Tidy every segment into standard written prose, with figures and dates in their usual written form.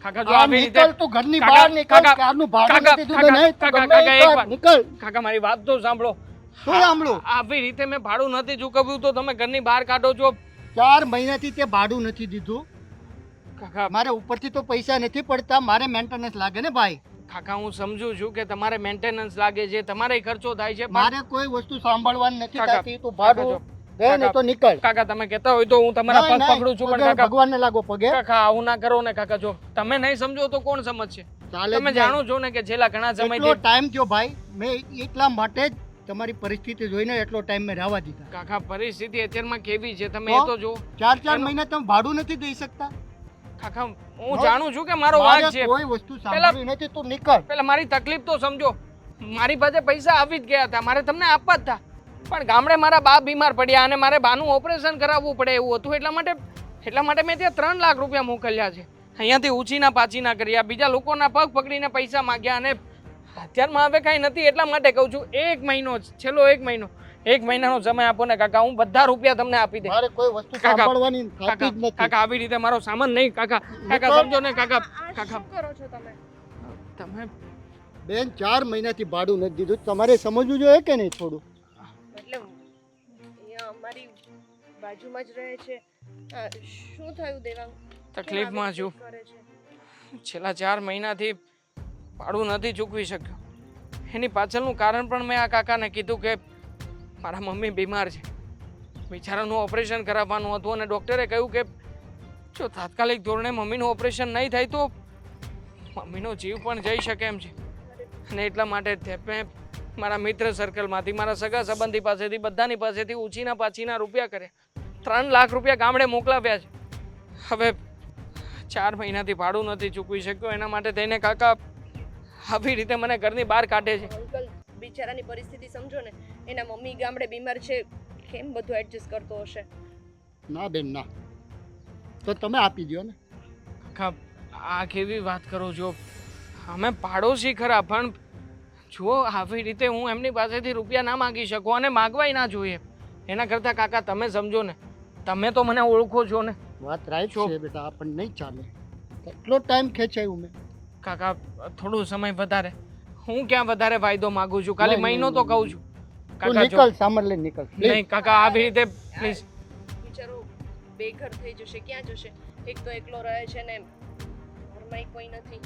કાકા જો આવી રીતે નીકળ તું ઘરની બહાર નીકળ કારનું ભાડું નથી દીધું નહીં તું ગમે એ કર, નીકળ. કાકા મારી વાત તો સાંભળો. શું સાંભળું? આવી રીતે મેં ભાડું નથી ચૂકવ્યું તો તમે ઘરની બહાર કાઢો છો. 4 મહિનાથી તે ભાડું નથી દીધું. કાકા મારે ઉપરથી તો પૈસા નથી પડતા, મારે મેન્ટેનન્સ લાગે ને ભાઈ. કાકા હું સમજુ છું કે તમારે મેન્ટેનન્સ લાગે છે, તમારે ખર્ચો થાય છે, પણ મારે કોઈ વસ્તુ સાંભળવાની નથી કાકા, થતી. તું ભાડું કાકા, દે ને તો નીકળ. કાકા તમે કહેતા હોય તો હું તમારા પગ નહીં, પકડું છું, પણ પગે કાકા ભગવાનને લાગો પગે. કાકા આવું ના કરો ને કાકા. જો તમે નહીં સમજો તો કોણ સમજશે? ચાલે જ તમે નહીં. જાણો છો ને કે છેલ્લા ઘણા એટલો સમયથી ટાઈમ થયો ભાઈ, મેં એટલા માટે જ તમારી પરિસ્થિતિ જોઈને એટલો ટાઈમ મેં રહેવા દીધા. કાકા પરિસ્થિતિ અત્યારમાં કેવી છે તમે એ તો જો. 4 મહિના તમે ભાડું નથી દઈ શકતા. કાકા હું જાણું છું કે મારો વાંક મારે છે. કોઈ વસ્તુ સાંભળવી નથી, તું નીકળ. પેલા મારી તકલીફ તો સમજો. મારી પાસે પૈસા આવી જ ગયા હતા, મારે તમને આપવા જ હતા, પણ ગામડે મારા બા બીમાર પડ્યા અને મારે બાનું ઓપરેશન કરાવવું પડે એવું હતું. એટલા માટે મેં ત્યાં 3 લાખ રૂપિયા મોકલ્યા છે. અહીંયાથી ઊંચીના પાચીના કર્યા, બીજા લોકોના પગ પકડીને પૈસા માંગ્યા, અને અત્યારમાં હવે કાંઈ નથી. એટલા માટે કહું છું 1 મહિનો છેલ્લો 1 મહિનો 1 મહિનાનો સમય આપો ને કાકા, હું બધા રૂપિયા તમને આપી દે. મારે કોઈ વસ્તુ કાકા, સાંભળવાની થતી જ નથી. કાકા આવી રીતે મારો સામાન નહીં કાકા. કાકા સમજો ને કાકા. કાકા શું કરો છો તમે? તમે બેન 4 મહિનાથી ભાડું નથી દીધું, તમારે સમજવું જોઈએ કે નહીં થોડું? એટલે અહીંયા અમારી બાજુમાં જ રહે છે. શું થયું દેવાંગ? તકલીફમાં છું. કરે છે? છેલ્લા 4 મહિનાથી ભાડું નથી ચૂકવી શક્યો. એની પાછળનું કારણ પણ મેં આ કાકાને કીધું કે મારા મમ્મી બીમાર છે, બિચારાનું ઓપરેશન કરાવવાનું હતું, અને ડૉક્ટરે કહ્યું કે જો તાત્કાલિક ધોરણે મમ્મીનું ઓપરેશન નહીં થાય તો મમ્મીનો જીવ પણ જઈ શકે એમ છે. અને એટલા માટે મેં મારા મિત્ર સર્કલમાંથી, મારા સગા સંબંધી પાસેથી, બધાની પાસેથી ઊંચીના પાછીના રૂપિયા કર્યા. 3 લાખ રૂપિયા ગામડે મોકલાવ્યા છે. હવે 4 મહિનાથી ભાડું નથી ચૂકવી શક્યો, એના માટે થઈને કાકા આવી રીતે મને ઘરની બહાર કાઢે છે. અંકલ બિચારાની પરિસ્થિતિ સમજો ને. એના મમ્મી ગામડે બીમાર છે, કેમ બધું એડજસ્ટ કરતો હશે? ના બેન ના, તો તમે આપી દો ને. કાકા આ કેવી વાત કરો છો? અમે પાડોશી ખરા, પણ જુઓ આવી રીતે હું એમની પાસેથી રૂપિયા ના માગી શકું, અને માગવાય ના જોઈએ. એના કરતાં કાકા તમે સમજો ને, તમે તો મને ઓળખો છો ને. વાત રાઈટ છે બેટા, આપણને નહીં ચાલે. એટલો ટાઈમ ખેંચાયું મેં. કાકા થોડું સમય વધારે, હું ક્યાં વધારે વાયદો માંગુ છું, ખાલી મહિનો તો કહું છું. તું કાકા જો નીકળ, સામાન લઈને નીકળ. નહીં કાકા આવી રીતે પ્લીઝ. બિચારો બેઘર થઈ જશે, ક્યાં જશે? એક તો એકલો રહે છે ને ઘરમાં કોઈ નથી.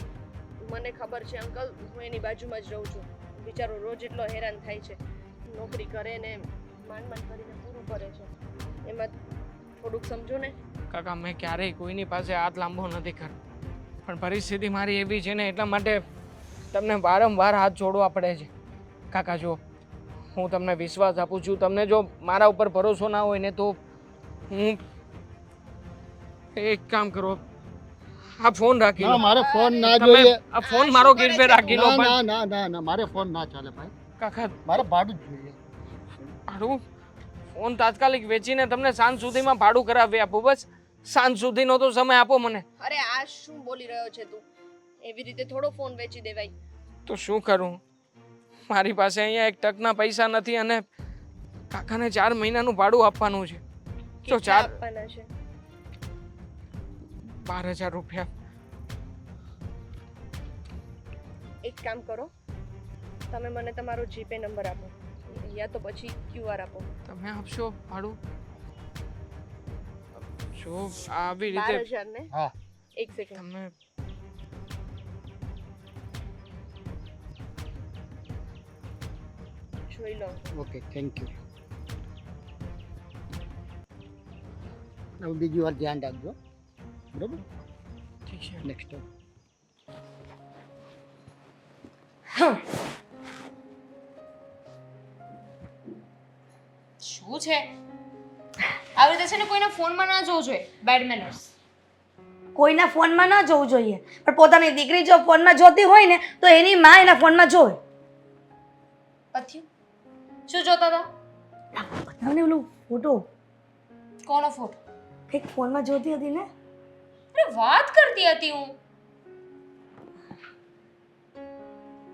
મને ખબર છે અંકલ, હું એની બાજુમાં જ રહું છું. બિચારો રોજ એટલો હેરાન થાય છે, નોકરી કરે ને માંડ કરીને પૂરું કરે છે. એમાં થોડુંક સમજો ને. કાકા મેં ક્યારેય કોઈની પાસે હાથ લાંબો નથી કર્યો, પણ પરિસ્થિતિ મારી એવી છે ને, એટલા માટે તમને વારંવાર હાથ જોડવા પડે છે. કાકા જો હું તમને વિશ્વાસ આપું છું, તમને જો મારા ઉપર ભરોસો ના હોય ને તો હું એક કામ કરો, આ ફોન રાખી ના લો. મારે ફોન ના તમે જોઈએ. આ ફોન મારો ગીરવે રાખી લો. ના પણ ના ના ના ના, મારે ફોન ના ચાલે ભાઈ. કાકા મારે ભાડું જ જોઈએ. ભાડું ફોન તાત્કાલિક વેચીને તમને સાંજ સુધીમાં ભાડું કરાવી આપું. બસ સાંજ સુધીનો તો સમય આપો મને. અરે આ શું બોલી રહ્યો છે તું? એવી રીતે થોડો ફોન વેચી દેવાય. તો શું કરું? મારી પાસે અહીંયા 1 ટકના પૈસા નથી, અને કાકાને 4 મહિનાનું ભાડું આપવાનું છે. જો કેટલા 4 આપવાના છે? 12,000 રૂપિયા. એક કામ કરો, તમે મને તમારો જીપે નંબર આપો, યા તો પછી QR આપો. તમે આપશો ભાડું? જો આવી રીતે 12,000 ને? હા. એક સેકન્ડ. તમે જોઈ લો. Okay, thank you. હવે બીજી વાર ધ્યાન રાખજો, બરોબર? ઠીક છે. Next time. શું છે આવી રીતે છે ને કોઈના ફોનમાં ના જોવું જોઈએ. Bed manners. કોઈના ફોનમાં ન જોવું જોઈએ, પણ પોતાની દીકરી જો ફોનમાં જોતી હોય ને તો એની માં એના ફોનમાં જોવે. પથ્યું શું જોતા હતા? બતાવને ઓલું ફોટો, કોનો ફોટો? કંઈક ફોનમાં જોતી હતી ને. અરે વાત કરતી હતી હું.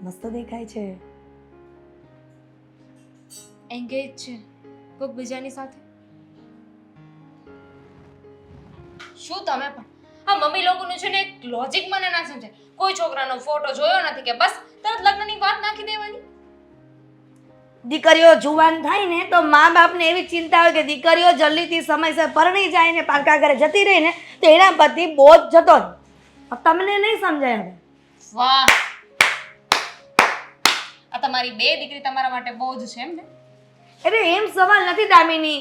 મસ્ત દેખાય છે. એન્ગેજ છે કોઈક બીજાની સાથે. શું તમે પણ હા મમ્મી લોકોનું છે ને એક લોજિક મને ના સમજાય. કોઈ છોકરાનો ફોટો જોયો નથી કે બસ તરત લગ્નની વાત નાખી દેવાની. દીકરીઓ જુવાન થાય ને તો મા બાપને એવી ચિંતા હોય કે દીકરીઓ જલ્દીથી સમયસર પરણી જાય ને પારકા ઘરે જતી રહી ને તો એના પરથી બોજ જતો રહે. તમને નહીં સમજાય હવે. વાહ, આ તમારી બે દીકરી તમારા માટે બહુ જ છે એમ ને? એટલે એમ સવાલ નથી દામિની.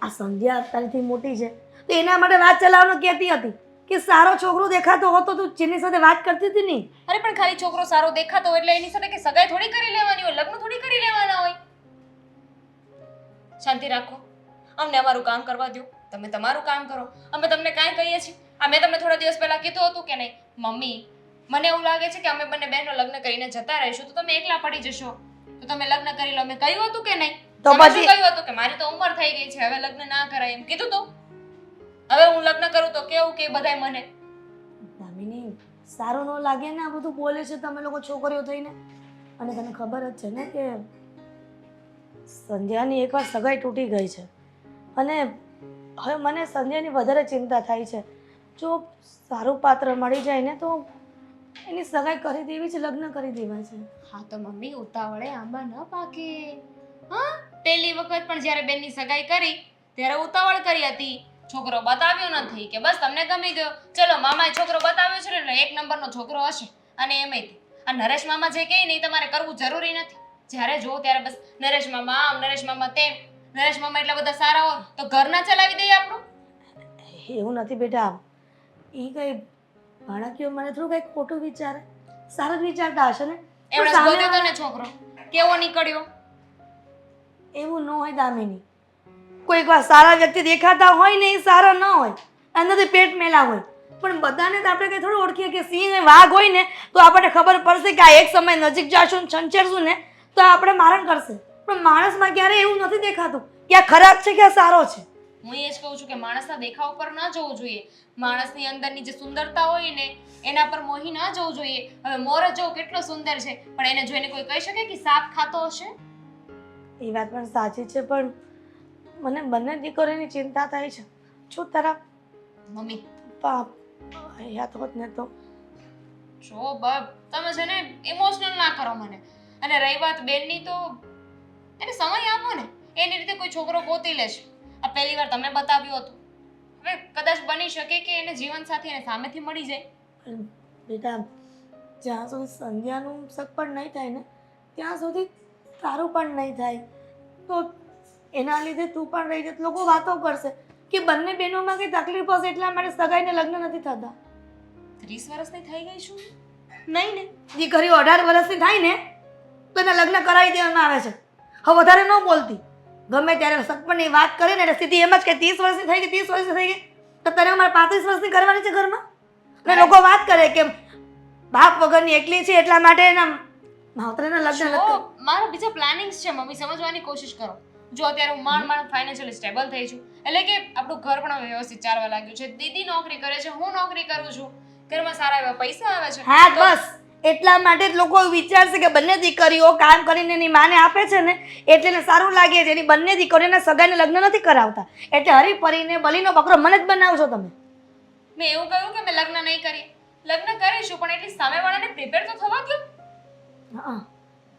આ સંધ્યા અત્યારથી મોટી છે તો એના માટે વાત ચલાવવાનું કહેતી હતી કે સારો છોકરો દેખાતો હોતો તું જેની સાથે વાત કરતી હતી નહીં. અરે પણ ખાલી છોકરો સારો દેખાતો હોય એટલે એની સાથે કે સગાઈ થોડી કરી લેવાની હોય, લગ્ન થોડી કરી લેવાના હોય. શાંતિ રાખો, અમને અમારું કામ કરવા દો, તમે તમારું કામ કરો. અમે તમને કાંઈ કહીએ છીએ? મેં તમને થોડા દિવસ પહેલા કીધું હતું કે નહીં મમ્મી મને એવું લાગે છે કે અમે બંને બહેનો લગ્ન કરીને જતા રહીશું તો તમે એકલા પડી જશો, તો તમે લગ્ન કરી લો. મેં કહ્યું હતું કે નહીં? તો તમે શું પછી કહ્યું હતું કે મારી તો ઉંમર થઈ ગઈ છે, હવે લગ્ન ના કરાય એમ કીધું તો. હવે હું લગ્ન કરું તો કેવું કે બધાય મને દામિની સારું ન લાગે ને આ બધું બોલે છે તમે લોકો છોકરીઓ થઈને. અને તને ખબર જ છે ને કે સંધ્યાની એકવાર સગાઈ તૂટી ગઈ છે અને હવે મને સંધ્યાની વધારે ચિંતા થાય છે. જો સારું પાત્ર મળી જાય ને તો એની સગાઈ કરી દેવી છે, લગ્ન કરી દેવા છે. હા તો મમ્મી ઉતાવળે આંબા ન પાકે. હા, પહેલી વખત પણ જ્યારે બેનની સગાઈ કરી ત્યારે ઉતાવળ કરી હતી. છોકરો બતાવ્યો નથી કે બસ તમને ગમી ગયો, ચલો મામાએ છોકરો બતાવ્યો છે ને એટલે એક નંબરનો છોકરો હશે. અને એમાંય આ નરેશ મામા જે કહે ને એ તમારે કરવું જરૂરી નથી. જ્યારે જો ત્યારે બસ નરેશ મામા આમ, નરેશ મામા તેમ. નરેશ મામા એટલા બધા સારા હોય તો ઘર ના ચલાવી દઈએ આપણું? એવું નથી બેટા, એ કઈ બાળકીઓ મને થોડું કંઈક ખોટું વિચારે, સારું જ વિચારતા હશે ને. એવડે સામે ગોત્યો તો ને છોકરો કેવો નીકળ્યો? એવું ન હોય દામિની. કોઈક વાર સારા વ્યક્તિ દેખાતા હોય ને એ સારા ન હોય, અંદરથી પેટ મેલા હોય. પણ બધાને તો આપણે કઈ થોડું ઓળખીએ કે સિંહ ને વાઘ હોય ને તો આપણને ખબર પડશે કે આ એક સમય નજીક જાશું ને છંછેરશું ને તો આપણે મારણ કરશે. પણ માણસમાં ક્યારે એવું નથી દેખાતું કે આ ખરાબ છે કે આ સારો છે. હું એ જ કહું છું કે માણસના દેખાવ પર ન જોવું જોઈએ. માણસની અંદરની જે સુંદરતા હોય ને એના પર મોહી ન જવું જોઈએ. હવે મોર જો કેટલો સુંદર છે પણ એને જોઈને કોઈ કહી શકે કે સાપ ખાતો હશે? એ વાત પણ સાચી છે પણ મને બંને દીકરીની ચિંતા થાય છે. જો તારા મમ્મી પપ્પા હયાત હોત ને તો. જો બાપ તમે છે ને ઇમોશનલ ના કરો મને. અને રહી વાત બેનની તો એને સમય આપો ને, એની રીતે કોઈ છોકરો ગોતી લેશે. આ પહેલી વાર તમે બતાવ્યું હતું, હવે કદાચ બની શકે કે એને જીવન સાથી એને સામેથી મળી જાય. પણ બેટા જ્યાં સુધી સંધ્યાનું સગપણ નહીં થાય ને ત્યાં સુધી તારું પણ નહીં થાય. તો એના લીધે તું પણ રહી જાય લોકો વાતો કરશે કે બંને બહેનોમાં કંઈ તકલીફ હશે એટલા માટે સગાઈને લગ્ન નથી થતા. 30 વર્ષની થઈ ગઈ છું નહીં ને, દીકરીઓ 18 વર્ષની થાય ને તો એના લગ્ન કરાવી દેવામાં આવે છે. હવે વધારે ન બોલતી. ગમે ત્યારે સગપણની વાત કરે ને એટલે સીધી એમ જ કે 30 વર્ષની થઈ ગઈ, 30 વર્ષની થઈ ગઈ તો તને અમારે 35 વર્ષની કરવાની છે ઘરમાં. અને લોકો વાત કરે કે બાપ વગરની એકલી છે એટલા માટે એના માવતરના લગ્ન નથી. જો મારા બીજા પ્લાનિંગ્સ છે મમ્મી, સમજવાની કોશિશ કરો. જો અત્યારે હું માંડ ફાઇનાન્શિયલી સ્ટેબલ થઈ છું એટલે કે આપણું ઘર પણ વ્યવસ્થિત ચાલવા લાગ્યું છે. દીદી નોકરી કરે છે, હું નોકરી કરું છું, ઘરમાં સારા એવા પૈસા આવે છે. હા બસ એટલા માટે જ લોકો વિચારશે કે બંને દીકરીઓ કામ કરીને એની માને આપે છે ને એટલે એને સારું લાગે છે. એની બંને દીકરીઓને સગાઈને લગ્ન નથી કરાવતા એટલે હરીફરીને બલીનો બકરો મને જ બનાવશો તમે. મેં એવું કહ્યું કે મેં લગ્ન નહીં કરી, લગ્ન કરીશું પણ એટલી સામેવાળાને પ્રિપેર તો થવા દો. હા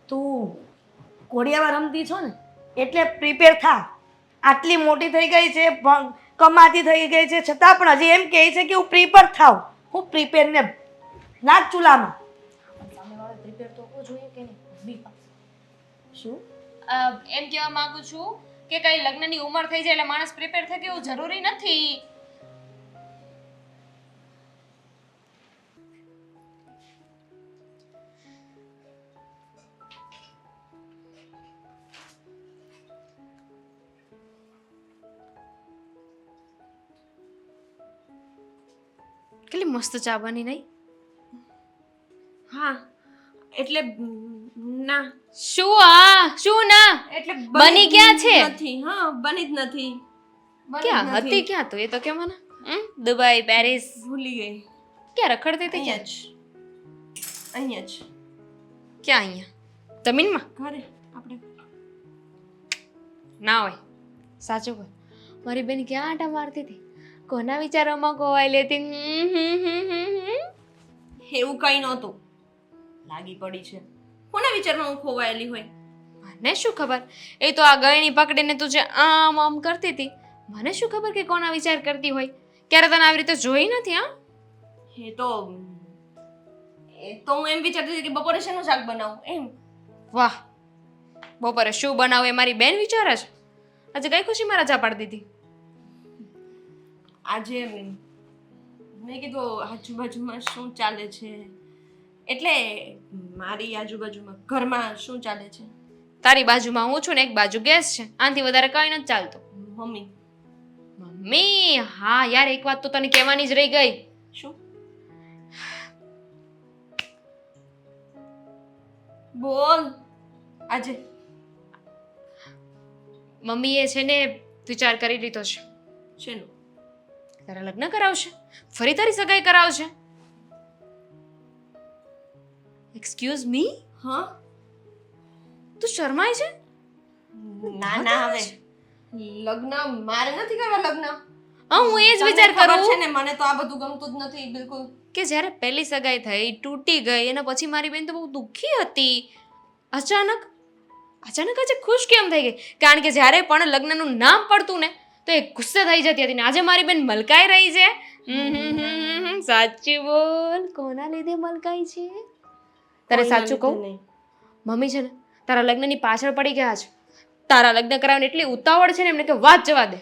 તું ઘોડિયામાં રમતી છો ને એટલે પ્રિપેર થા. આટલી મોટી થઈ ગઈ છે, કમાતી થઈ ગઈ છે છતાં પણ હજી એમ કહે છે કે હું પ્રિપેર થાવ. હું પ્રિપેર ને નાક ચૂલામાં. સામેવાળો પ્રિપેર તો હોવો જોઈએ કે નહીં? શું એમ કહેવા માંગુ છું કે કઈ લગ્નની ઉંમર થઈ જાય એટલે માણસ પ્રિપેર થાય એવું જરૂરી નથી. કેટલી મસ્ત ચા બની નહીં? હા એટલે ના શું ના એટલે બની ક્યાં છે? નથી. હા બની જ નથી. ક્યાં હતી? ક્યાં તો એ તો કે મને દુબઈ, પેરિસ ભૂલી ગઈ. ક્યાં રખડતી હતી? અહીંયા જ ક્યાં? અહીંયા જમીનમાં? ઘરે આપણે ના હોય, સાચું બોલ. મારી બેન ક્યાં આટા મારતી હતી? કોના વિચારોમાં ખોવાઈ લેતી એવું કંઈ નહોતું. લાગી પડી છે. કોના વિચારમાં હું ખોવાયેલી હોય? મને શું ખબર, એ તો આ ગયણી પકડીને તું જે આમ આમ કરતી હતી, મને શું ખબર કે કોના વિચાર કરતી હોય. ક્યારે તને આવી રીતે જોઈ નથી. હા, એ તો હું એમ વિચારતી હતી કે બપોરે શેનું શાક બનાવું એમ. વાહ, બપોરે શું બનાવું એ મારી બેન વિચારે છે. આજે કઈ ખુશીમાં રજા પાડી દીધી? આજે મેં કીધું આજુબાજુમાં શું ચાલે છે, એટલે મારી આજુબાજુમાં ઘરમાં શું ચાલે છે. તારી બાજુમાં હું છું ને એક બાજુ ગેસ છે, આનાથી વધારે કઈ નથી ચાલતું. મમ્મી. મમ્મી? હા યાર, એક વાત તો તને કહેવાની જ રહી ગઈ. શું? બોલ. આજે મમ્મીએ છે ને વિચાર કરી લીધો છે. શેનું? તારા લગ્ન કરાવશે, ફરી તારી સગાઈ કરાવશે. Excuse me? હા? તું શરમાય છે? ના ના, હવે લગ્ન મારે નથી કરવા. લગ્ન હા, હું એ જ તમને વિચાર ખબર કરું છે ને, મને તો આ બધું ગમતું જ નથી બિલકુલ. કે જ્યારે પહેલી સગાઈ થઈ, તૂટી ગઈ, એના પછી મારી બેન તો બહુ દુઃખી હતી. અચાનક આજે ખુશ કેમ થઈ ગઈ? કારણ કે જ્યારે પણ લગ્નનું નામ પડતું ને તો એ ગુસ્સે થઈ જતી હતી ને આજે મારી બેન મલકાઈ રહી છે. સાચું બોલ, કોના લીધે મલકાઈ છે? તારે સાચું કહું, મમ્મી છે ને તારા લગ્નની પાછળ પડી ગયા છે. તારા લગ્ન કરાવવાની એટલી ઉતાવળ છે ને એમને કે વાત જવા દે.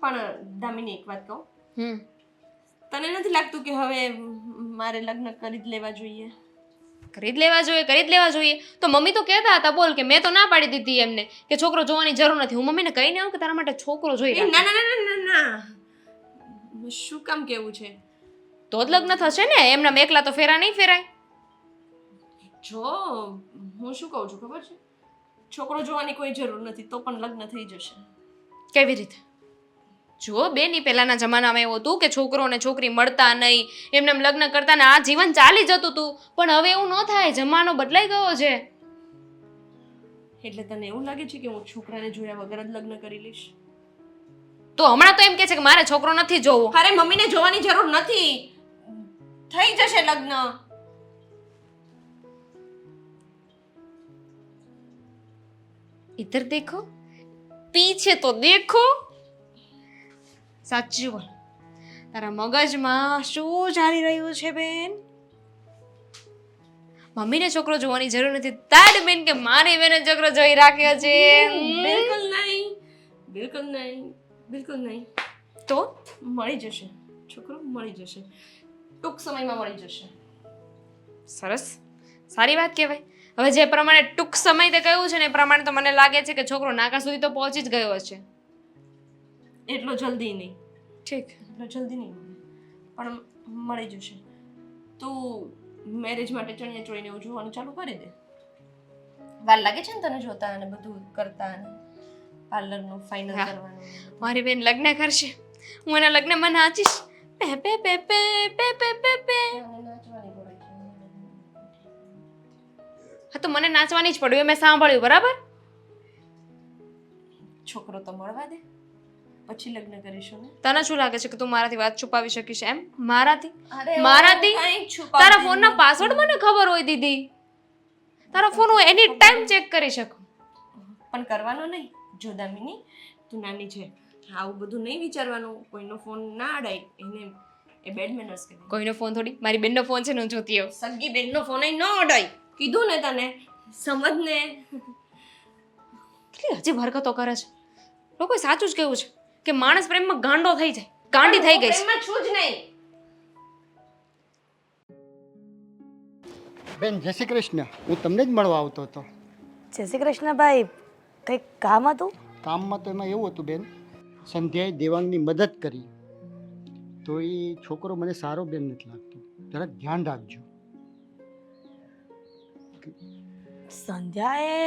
પણ દામિની, એક વાત કહું, હમ તને નથી લાગતું કે હવે મારે લગ્ન કરી જ લેવા જોઈએ? કરી જ લેવા જોઈએ. તો મમ્મી તો કહેતા હતા, બોલ, કે મેં તો ના પાડી દીધી એમને કે છોકરો જોવાની જરૂર નથી. હું મમ્મીને કહીને આવું કે તારા માટે છોકરો જોઈ એ રાખ. ના ના ના ના ના, શું કામ કેવું છે? તો જ લગ્ન થશે ને, એમના એકલા તો ફેરા નહીં ફેરાય. જો હું શું કહું છું ખબર છે, છોકરો જોવાની કોઈ જરૂર નથી તો પણ લગ્ન થઈ જશે. કેવી રીતે? જો બેની પહેલાના જમાનામાં એવું હતું કે છોકરો અને છોકરી મળતા નહીં, એમને લગ્ન કરતા ને આ જીવન ચાલી જતું હતું. પણ હવે એવું ન થાય, જમાનો બદલાઈ ગયો છે. એટલે તને એવું લાગે છે કે હું છોકરાને જોયા વગર જ લગ્ન કરી લઈશ? તો હમણાં તો એમ કે છે કે મારે છોકરો નથી જોવો. અરે મમ્મીને જોવાની જરૂર નથી, થઈ જશે લગ્ન. इधर देखो, पीछे तो देखो. સાચું બોલ, તારા મગજમાં શું ચાલી રહ્યું છે બેન? મમ્મીને છોકરો જોવાની જરૂર નથી, તારી બેન કે મારી બેને છોકરો જોઈ રાખ્યો છે. બિલકુલ નહીં, બિલકુલ નહીં, બિલકુલ નહીં. તો મળી જશે, છોકરો મળી જશે, ટૂંક સમયમાં મળી જશે. સરસ, સારી વાત કહેવાય. હવે જે પ્રમાણે ટૂંક સમય તે કહ્યું છે ને એ પ્રમાણે તો મને લાગે છે કે છોકરો નાકા સુધી તો પહોંચી જ ગયો હશે. એટલો જલ્દી નહીં, ઠીક, એટલો જલ્દી નહીં પણ મળી જશે. તું મેરેજ માટે ચણિયા ચોળીને એવું જોવાનું ચાલુ કરી દે. વાર લાગે છે ને તને જોતા અને બધું કરતા અને પાર્લરનું ફાઇનલ હા. કરવાનું. મારી બેન લગ્ન કરશે, હું એના લગ્નમાં નાચીશ. પે પે પે પે પે પે પે પે. નાચવાની પડે છે. હા તો મને નાચવાની જ પડ્યું, એ મેં સાંભળ્યું, બરાબર? છોકરો તો મળવા દે, પછી લગ્ન કરીશું ને. તને શું લાગે છે કે તું મારાથી વાત છુપાવી શકીશ એમ? મારાથી? અરે મારાથી? હું કાંઈ છુપાવતી તારા ફોનના નથી. પાસવર્ડ મને ખબર હોય દીદી. તારો ફોન હું એની ટાઈમ ચેક કરી શકું. પણ કરવાનો નહીં. જો દામિની, તું નાની છે, આવું બધું નહીં વિચારવાનું. કોઈનો ફોન ના અડાય, એને એ બેડ મેનર્સ કહેવાય. કોઈનો ફોન થોડી, મારી બેનનો ફોન છે ને, હું જોતી આવું. સગી બેનનો ફોન ન અડાય, કીધું ને તને, સમજ ને. કેટલી હજી હરકતો કરે છે. લોકોએ સાચું જ કહ્યું છે કે માણસ પ્રેમમાં ગાંડો થઈ જાય, ગાંડી થઈ ગઈ છે. પ્રેમમાં છું જ નહીં. બેન જય શ્રી કૃષ્ણ. હું તમને જ મળવા આવતો હતો. જય શ્રી કૃષ્ણ ભાઈ, કંઈક કામ હતું? કામમાં તો એમાં એવું હતું બેન, સંધ્યાએ દેવાંગની મદદ કરી તો એ છોકરો મને સારો બેન નથી લાગતો, જરાક ધ્યાન રાખજો. સંધ્યાએ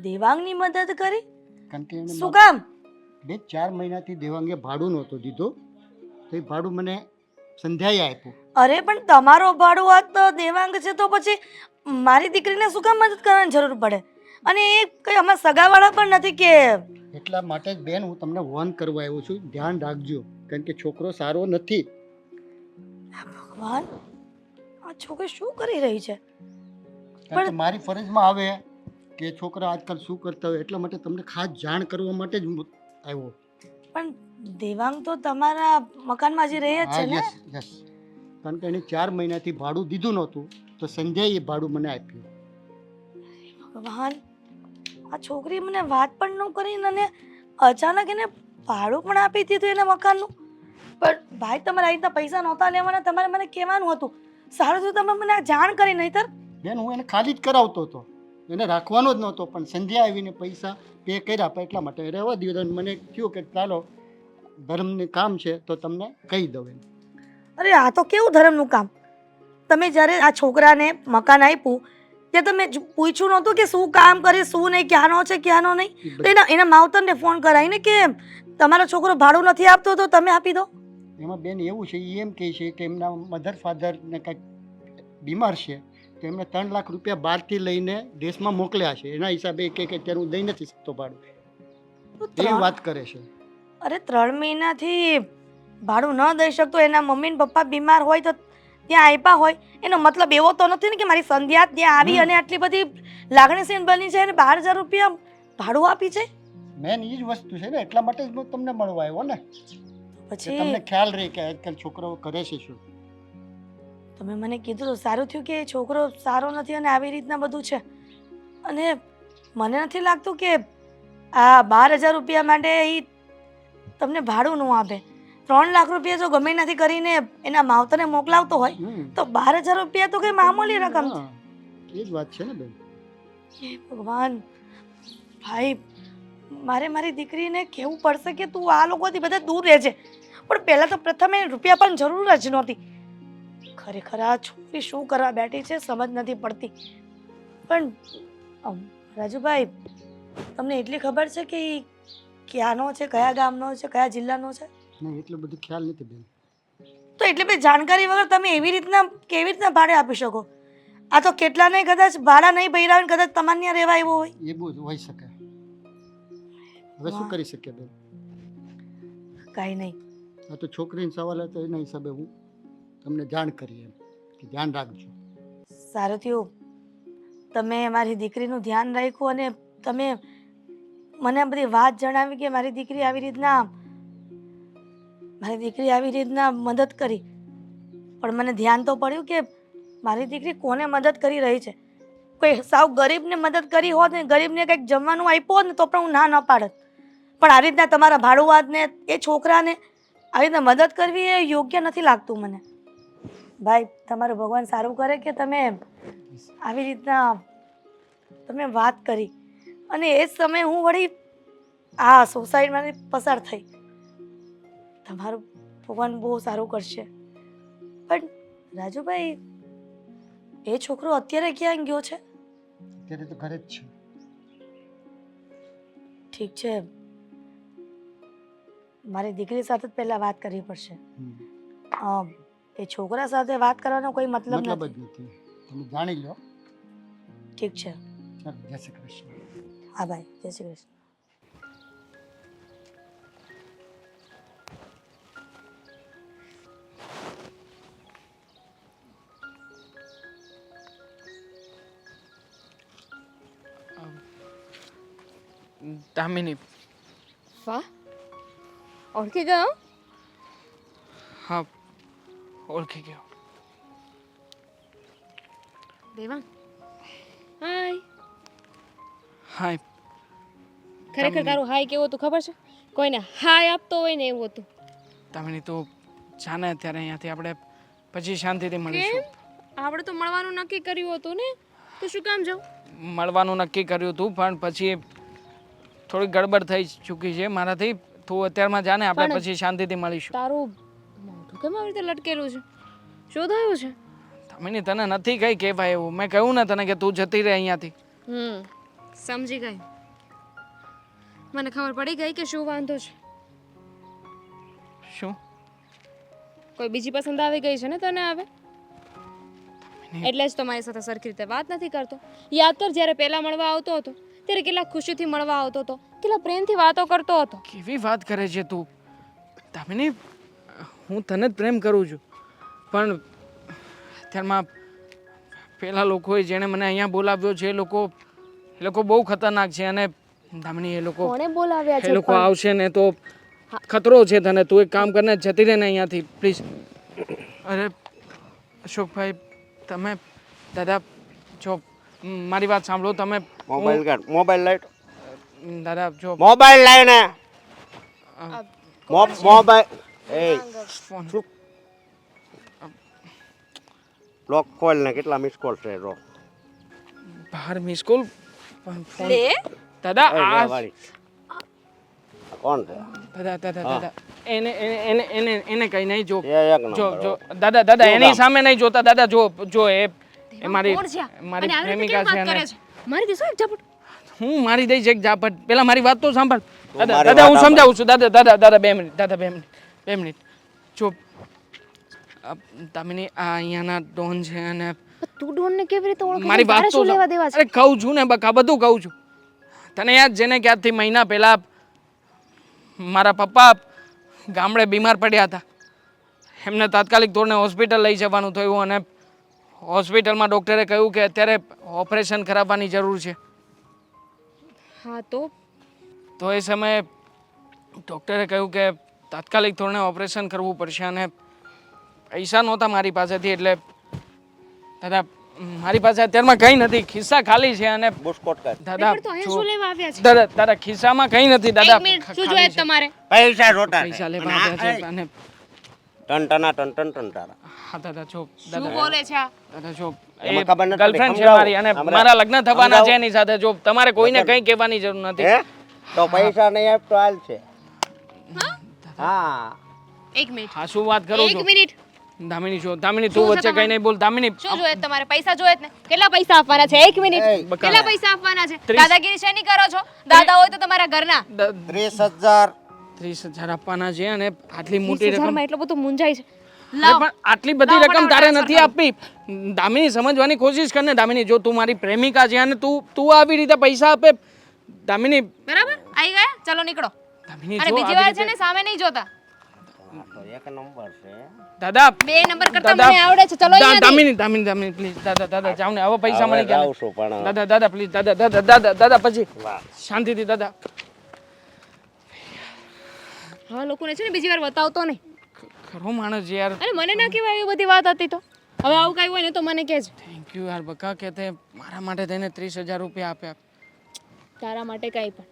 દેવાંગની મદદ કરી? કારણ કે એને શું કામ? 4 મહિનાથી દેવાંગે ભાડું નહોતું દીધું તો એ ભાડું મને સંધ્યાએ આપ્યું. અરે પણ તમારો ભાડું આ તો દેવાંગ છે તો પછી મારી દીકરીને શું કામ મદદ કરવાની જરૂર પડે? અને એ કંઈ અમે સગાવાળા પણ નથી કે એટલા માટે જ બેન હું તમને વોર્ન કરવા આવ્યો છું, ધ્યાન રાખજો, કારણ કે છોકરો સારો નથી. ભગવાન, આ છોકરી શું કરી રહી છે? કારણ કે મારી ફરજમાં આવે કે છોકરા આજકાલ શું કરતા હોય, એટલા માટે તમને ખાસ જાણ કરવા માટે જ હું આવ્યો. પણ દેવાંગ તો તમારા મકાનમાં હજી રહે જ છે ને? યસ યસ, કારણ કે એને 4 મહિનાથી ભાડું દીધું નહોતું, તો સંજયે એ ભાડું મને આપ્યું. ભગવાન, આ છોકરી મને વાત પણ ન કરીને અને અચાનક એને ભાડું પણ આપી દીધું એના મકાનનું. પણ ભાઈ, તમારે આ રીતના પૈસા નહોતા લેવાના, તમારે મને કહેવાનું હતું. સારું થયું તમે મને આ જાણ કરી, નહીંતર બેન હું એને ખાલી જ કરાવતો હતો, એને રાખવાનો જ નહોતો, પણ સંધ્યા આવીને પૈસા પે કર્યા, પણ એટલા માટે રહેવા દીધો. અને મને થયું કે ચાલો ધર્મનું કામ છે તો તમને કહી દઉં એમ. અરે આ તો કેવું ધર્મનું કામ! તમે જ્યારે આ છોકરાને મકાન આપ્યું ત્યાં તમે પૂછ્યું નહોતું કે શું કામ કરે, શું નહીં, ક્યાંનો છે ક્યાંનો નહીં? તો એના માવતરને ફોન કરાવીને કે તમારો છોકરો ભાડું નથી આપતો તો તમે આપી દો. એમાં બેન એવું છે, એ એમ કહે છે કે એમના મધર ફાધરને કંઈક બીમાર છે, તો એમને 3 લાખ રૂપિયા બહારથી લઈને દેશમાં મોકલ્યા છે, એના હિસાબે કે અત્યારે હું દઈ નથી શકતો ભાડું, એવી વાત કરે છે. અરે 3 મહિનાથી ભાડું ન દઈ શકતો, એના મમ્મી ને પપ્પા બીમાર હોય તો ત્યાં આપ્યા હોય, એનો મતલબ એવો તો નથી ને કે મારી સંધ્યા ત્યાં આવી અને આટલી બધી લાગણીશીલ બની છે અને 12,000 રૂપિયા ભાડું આપી છે. મેન એ જ વસ્તુ છે ને, એટલા માટે જ હું તમને મળવા આવ્યો ને, કે પછી તમને ખ્યાલ રહે કે આજકાલ છોકરાઓ કરે છે શું. તમે મને કીધું તો સારું થયું કે એ છોકરો સારો નથી અને આવી રીતના બધું છે. અને મને નથી લાગતું કે આ 12,000 રૂપિયા માટે એ તમને ભાડું ન આપે. 3 લાખ રૂપિયા જો ગમે નથી કરીને એના માવતરને મોકલાવતો હોય તો 12,000 રૂપિયા તો કઈ મામૂલી રકમ છે. એ જ વાત છે ને બેન. હે ભગવાન, ભાઈ મારે મારી દીકરીને કહેવું પડશે કે તું આ લોકોથી બધા દૂર રહેજે. પણ પહેલાં તો પ્રથમ એને રૂપિયા પણ જરૂર જ નહોતી. ખરેખર આ છોકરી શું કરવા બેઠી છે સમજ નથી પડતી. પણ રાજુભાઈ, તમને એટલી ખબર છે કે ઈ ક્યાંનો છે, કયા ગામનો છે, કયા જિલ્લાનો છે? નહીં, એટલું બધું ખ્યાલ નથી બેન. તો એટલી બધી જાણકારી વગર તમે એવી રીતના કેવી રીતના ભાડે આપી શકો? આ તો કેટલાને કદાચ ભાડા નહીં ભર્યા હોય, કદાચ તમારે ત્યાં રહેવા આવ્યો હોય. એ બહુ જ હોઈ શકે. હવે શું કરી શકીએ બેન? કાંઈ નહીં. આ તો છોકરીનો સવાલ હતો, એના હિસાબે હું તમને જાણ કરી એમ કે ધ્યાન રાખજો. સારું થયું તમે મારી દીકરીનું ધ્યાન રાખ્યું અને તમે મને આ બધી વાત જણાવી કે મારી દીકરી આવી રીતના મદદ કરી. પણ મને ધ્યાન તો પડ્યું કે મારી દીકરી કોને મદદ કરી રહી છે. કોઈ સાવ ગરીબને મદદ કરી હોત ને ગરીબને કંઈક જમવાનું આપ્યું હોત ને તો પણ હું ના ન પાડત. પણ આવી રીતના તમારા ભાડુઆતને એ છોકરાને આવી રીતના મદદ કરવી એ યોગ્ય નથી લાગતું મને. ભાઈ, તમારું ભગવાન સારું કરે કે તમે આવી રીતના તમે વાત કરી અને એ જ સમયે હું વળી આ સોસાયટીમાંથી પસાર થઈ. તમારું ભગવાન બહુ સારું કરશે. પણ રાજુભાઈ, એ છોકરો અત્યારે ક્યાં ગયો છે? અત્યારે તો ઘરે જ છે. ઠીક છે, મારી દીકરી સાથે જ પહેલા વાત કરવી પડશે. એ છોકરા સાથે વાત કરવાનો કોઈ મતલબ મતલબ નથી. જ નથી. તમે જાણી લો. ઠીક છે. ચાલો, જય શ્રી કૃષ્ણ. હા ભાઈ, જય શ્રી કૃષ્ણ. દામિની. વાહ, ઓળખી ગયો? હા, ઓળખી ગયો. દેવાંગ, હાય. હાય. ખરેખર તારું હાય કેવું હતું ખબર છે? કોઈને હાય આપતો હોય ને એવું હતું. દામિની, તું જાને અત્યારે અહીંયાથી આપણે પછી શાંતિથી મળીશું. આપણે તો મળવાનું નક્કી કર્યું હતું ને, તો શું કામ જાઉં? મળવાનું નક્કી કર્યું હતું પણ પછી થોડી ગડબડ થઈ ચૂકી છે મારાથી. તું અત્યારમાં જાને, આપણે પછી શાંતિથી મળીશું. તારું મોઢું કેમ આવી રીતે લટકેલું છે? શું થયું છે? દામિની, તને નથી કઈ કહેવાય એવું. મેં કહ્યું ને તને કે તું જતી રહે અહીંયાથી. સમજી ગઈ. મને ખબર પડી ગઈ કે શું વાંધો છે. શું? કોઈ બીજી પસંદ આવી ગઈ છે ને તને હવે? એટલે જ તો મારી સાથે સરખી રીતે વાત નથી કરતો. યાદ કર, જ્યારે પહેલા મળવા આવતો હતો ત્યારે કેટલા ખુશીથી મળવા આવતો હતો, કેટલા પ્રેમથી વાતો કરતો હતો. કેવી વાત કરે છે તું દામિની? હું તને જ પ્રેમ કરું છું, પણ અત્યારમાં પેલા લોકોએ જેણે મને અહીંયા બોલાવ્યો છે એ લોકો બહુ ખતરનાક છે. અને દામિની એ લોકો કોણે બોલાવ્યા છે? લોકો આવશે ને તો ખતરો છે તને. તું એક કામ કરીને જતી રહે ને અહીંયાથી પ્લીઝ. અરે અશોકભાઈ, તમે દાદા જો મારી વાત સાંભળો. તમે મોબાઈલ કાઢ, મોબાઈલ લાઈટ, દાદા જો મોબાઈલ લાઈને મોબાઈલ એ ફોન લોક ખોલ ને કેટલા મિસ કોલ છે રો બહાર મિસ કોલ ફોન લે દાદા આ વાળી કોણ છે? દાદા એને એને એને એને કઈ નહીં જો એ એક જો નંબર જો દાદા એની સામે નહીં જોતા દાદા. જો એ મારી કોણ છે? મારી અને આવી રીતે પ્રેમિકા કેમ છે. વાત કરે છે? મારી દીધું એક ઝાપટ. હું મારી દઈશ એક ઝાપટ. પેલા મારી વાત તો સાંભળ દાદા. મારી દાદા હું વાત સમજાવું છું દાદા 2 મિનિટ દાદા 2 મિનિટ જો દામિની આ અહીંયાના ડોન છે અને તું ડોનને કેવી રીતે ઓળખે? મારી વાત તો શું લેવા દેવા છે? અરે કહું છું ને બકા, બધું કહું છું તને. યાદ છે ને કે આજથી મહિના પહેલા મારા પપ્પા ગામડે બીમાર પડ્યા હતા. એમને તાત્કાલિક ધોરણે હોસ્પિટલ લઈ જવાનું થયું અને હોસ્પિટલમાં ડૉક્ટરે કહ્યું કે અત્યારે ઓપરેશન કરાવવાની જરૂર છે. હા તો એ સમયે ડૉક્ટરે કહ્યું કે તાત્કાલિક ધોરણે ઓપરેશન કરવું પડશે અને પૈસા નહોતા મારી પાસેથી. એટલે દાદા મારી પાસે અત્યારમાં કંઈ નથી, ખિસ્સા ખાલી છે. અને બુસ્કોટ કાઢ, દાદા તો અહીંયા શું લેવા આવ્યા છે? દાદા ખિસ્સામાં કંઈ નથી દાદા. એક મિનિટ, શું જોઈએ છે તમારે? પૈસા રોટા પૈસા લેવા આવ્યા છે અને ટન ટન હા દાદા જો શું બોલે છે આ? દાદા જો એમાં ખબર નથી ગર્લફ્રેન્ડ છે સમજાવો. મારી અને હમણાં મારા લગ્ન થવાના સમજાવો. છે એની સાથે. જો તમારે કોઈને કંઈ કહેવાની જરૂર નથી. હે તો પૈસા નહીં આપ તો હાલ છે. હા એક મિનિટ, હા શું વાત કરો એક છો મિનિટ. દામિની? જો દામિની તું શું છે વચ્ચે કંઈ તમારે? નહીં બોલ દામિની. શું જોઈએ છે તમારે? પૈસા જોઈએ છે ને? કેટલા પૈસા આપવાના છે? એક મિનિટ. એય, બકા. કેટલા પૈસા આપવાના છે? 30. દાદાગીરી શેની કરો છો? દાદા હોય તો તમારા ઘરના. 30,000 30,000 આપવાના છે અને આટલી મોટી 30,000 રકમ માં એટલું બધું મુંજાય છે? અરે લાવ. પણ આટલી બધી લાવો, રકમ ફટાફટ તારે transfer નથી કરો. આપવી. દામિની સમજવાની કોશિશ કર ને દામિની. જો તું મારી પ્રેમિકા છે અને તું આવી રીતે પૈસા આપે દામિની. બરાબર? આવી ગયા? ચલો નીકળો. દામિની અને જો બીજી આવી વાર છે રીતે ને સામે નહીં જોતા. તો એક નંબર છે. દાદા 2 નંબર કરતા દાદા, મને આવડે છે. ચલો અહીંયાથી. દામિની પ્લીઝ દાદા જાવ ને. હવે પૈસા હવે મળી ગયા જાઉં છું પણ દાદા પ્લીઝ દાદા પછી વાહ. શાંતિથી દાદા. હા લોકોને છે ને બીજી વાર બતાવતો નહીં. ખરો માણસ છે યાર. અને મને ના કહેવાય એવી બધી વાત હતી તો. હવે આવું કઈ હોય ને તો મને કહેજ. થેન્ક યુ યાર બકા કે તે મારા માટે થઈને 30,000 રૂપિયા આપ્યા. તારા માટે કઈ પણ.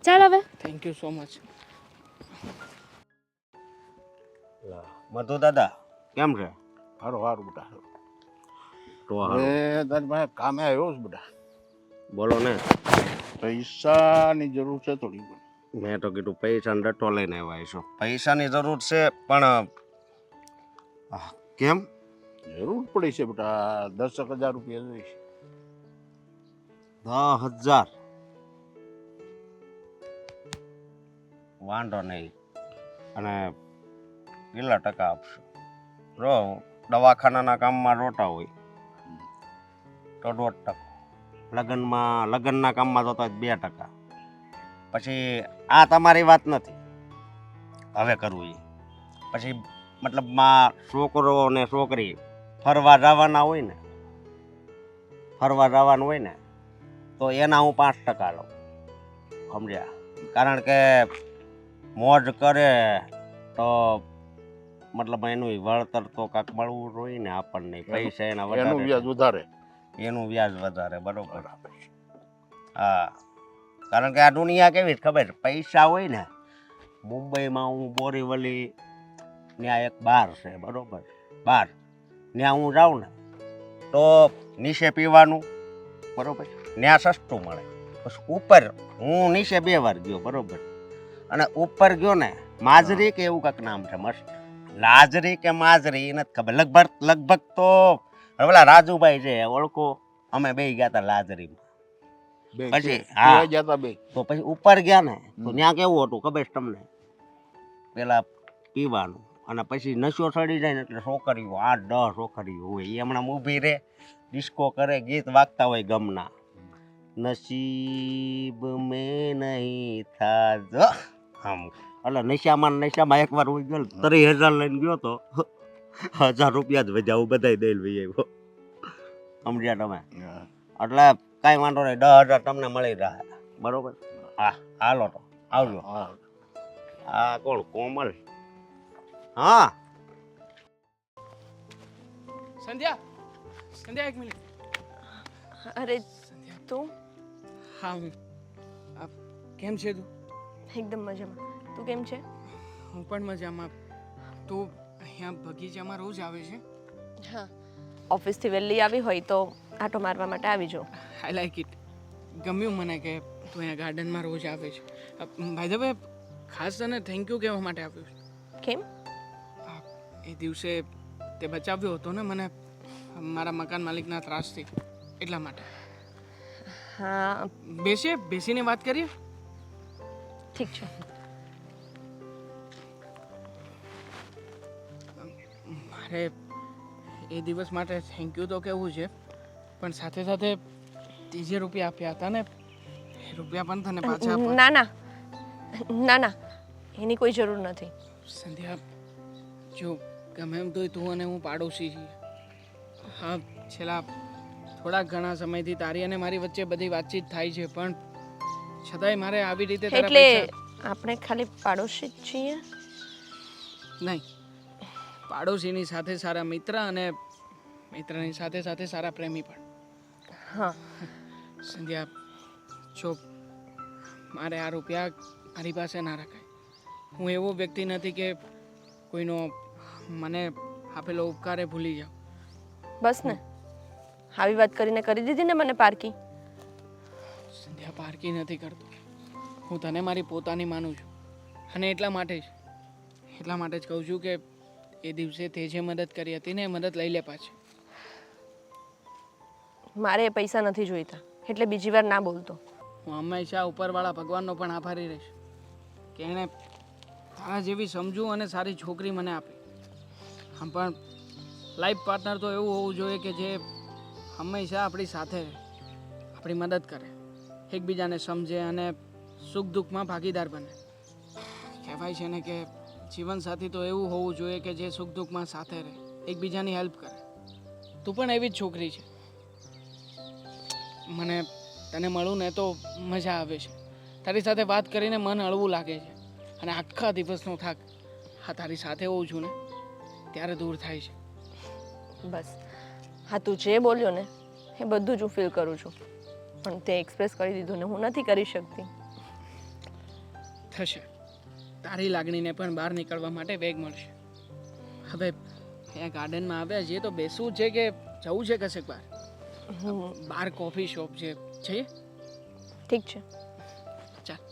ચાલ હવે. Thank you so much. Madhu દાદા કેમ છે? સારું સારું બેટા. તો હવે તારી પાસે કામે આવ્યો છે બેટા. બોલો ને. પૈસાની જરૂર છે થોડી ઘણી. મેં તો કીધું પૈસા ડટો લઈને આવ્યા છો. પૈસાની જરૂર છે પણ કેમ? જરૂર પડી છે બેટા. 10,000 રૂપિયા જોઈશે. 10,000 વાંધો નહીં. અને કેટલા ટકા આપશો? જો દવાખાનાના કામમાં રોટા હોય તો 1.5%. લગ્નના કામમાં તો 2%. પછી આ તમારી વાત નથી હવે કરવું. એ પછી મતલબમાં છોકરો ને છોકરી ફરવા જવાના હોય ને તો એના હું 5% લઉં. સમજ્યા? કારણ કે મોજ કરે તો મતલબ એનું વળતર તો કાંક મળવું જોઈએ ને આપણને. પૈસા એના એનું વ્યાજ વધારે, વધારે. એનું વ્યાજ વધારે. બરોબર. હા, કારણ કે આ દુનિયા કેવી ખબર છે? પૈસા હોય ને, મુંબઈમાં હું બોરીવલી ત્યાં એક બાર છે, બરોબર, બાર ત્યાં હું જાઉં ને તો નીચે પીવાનું, બરોબર, ત્યાં સસ્તું મળે. પછી ઉપર હું નીચે 2 વાર ગયો, બરોબર, અને ઉપર ગયો ને માજરી કે એવું કાંઈક નામ છે, મસ્ત લાજરી કે માજરી એ નથી ખબર. લગભગ તો પેલા રાજુભાઈ છે ઓળખો, અમે 2 ગયા હતા લાજરીમાં. પછી હા જતા બે તો પછી ઉપર ગયા ને તો ત્યાં કેવું હતું ખબર છે તમને? પેલા પીવાનું અને પછી નશો ચડી જાય ને એટલે છોકરીઓ 8-10 છોકરીઓ હોય, એ હમણાં ઊભી રહે, ડિસ્કો કરે, ગીત વાગતા હોય ગમના, નસીબ મેં નહીં થા જો આમ એટલે નશામાં એકવાર હું ગયો 30,000 લઈને ગયો તો 1,000 રૂપિયા જ વેચાવું બધાય દઈ લઈ આવ્યો સમજ્યા તમે એટલે કાંઈ વાંધો નહીં 10,000 તમને મળી રહે બરોબર હા હાલો તો આવજો હા કોણ કોમલ હા સંધ્યા સંધ્યા 1 મિનિટ અરે તું હા હું કેમ છે તું એકદમ મજામાં. તું કેમ છે? હું પણ મજામાં. તું અહીંયા બગીચામાં રોજ આવે છે? હા, ઓફિસથી વહેલી આવી હોય તો આટો મારવા માટે આવી જાઉં. I like it. ગમ્યું મને કે તું અહીંયા ગાર્ડનમાં રોજ આવે છે. ભાઈ ધ વે ખાસ તને થેન્ક યુ કહેવા માટે આવ્યો છું. કેમ? એ દિવસે તે બચાવ્યો હતો ને મને મારા મકાન માલિકના ત્રાસથી, એટલા માટે. હા બેસીને વાત કરીએ. ઠીક છે. મારે એ દિવસ માટે થેન્ક યુ તો કહેવું છે, પણ સાથે સાથે જે રૂપિયા આપ્યા હતા ને એ રૂપિયા પણ તને પાછા આપવા. ના ના ના ના, એની કોઈ જરૂર નથી. સંધ્યા, જો ગમે એમ તોય તું અને હું પાડોશી છીએ. હા, છેલ્લા થોડા ઘણા સમયથી તારી અને મારી વચ્ચે બધી વાતચીત થાય છે, પણ છતાંય મારે આવી રીતે તારા એટલે પૈસા આપણે ખાલી પાડોશી જ છીએ? નહીં, પાડોશીની સાથે સારા મિત્ર અને મિત્રની સાથે સાથે સારા પ્રેમી પણ. હા. સંધ્યા, જો મારે આ રૂપિયા મારી પાસે ના રખાય. હું એવો વ્યક્તિ નથી કે કોઈનો મને આપેલો ઉપકારે ભૂલી જાઉં. બસ ને, આવી વાત કરીને કરી દીધી ને મને પારકી. સંધ્યા, પારકી નથી કરતો. હું તને મારી પોતાની માનું છું, અને એટલા માટે જ કહું છું કે એ દિવસે તે જે મદદ કરી હતી ને એ મદદ લઈ લે પાછી. મારે એ પૈસા નથી જોઈતા, એટલે બીજી વાર ના બોલતો. હું હંમેશા ઉપરવાળા ભગવાનનો પણ આભારી રહીશ કે એણે તારા જેવી સમજુ અને સારી છોકરી મને આપી. આમ પણ લાઈફ પાર્ટનર તો એવું હોવું જોઈએ કે જે હંમેશા આપણી સાથે રહે, આપણી મદદ કરે, એકબીજાને સમજે અને સુખ દુઃખમાં ભાગીદાર બને. કહેવાય છે ને કે જીવનસાથી તો એવું હોવું જોઈએ કે જે સુખ દુઃખમાં સાથે રહે, એકબીજાની હેલ્પ કરે. તું પણ એવી જ છોકરી છે. મને તને મળું ને તો મજા આવે છે. તારી સાથે વાત કરીને મન હળવું લાગે છે, અને આખા દિવસનો થાક હા તારી સાથે હોઉં છું ને ત્યારે દૂર થાય છે. બસ, હા તું જે બોલ્યો ને એ બધું જ હું ફીલ કરું છું, પણ તે એક્સપ્રેસ કરી દીધું ને હું નથી કરી શકતી. થશે, તારી લાગણીને પણ બહાર નીકળવા માટે વેગ મળશે. હવે અહીંયા ગાર્ડનમાં આવ્યા છીએ તો બેસવું છે કે જવું છે કશેક બહાર? બહાર કોફી શોપ છે, જઈએ? ઠીક છે. ચાલ.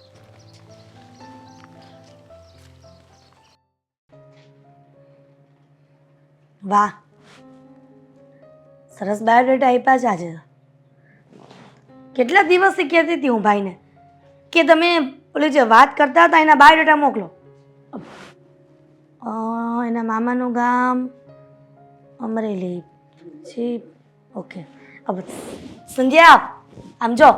વાહ, સરસ બાયોડેટા આપ્યા છે આજે. કેટલા દિવસથી કહેતી હતી હું ભાઈને કે તમે ઓલી જે વાત કરતા હતા એના બાયોડેટા મોકલો. એના મામાનું ગામ અમરેલી છે. ઓકે, હવે સંધ્યા આમ જો,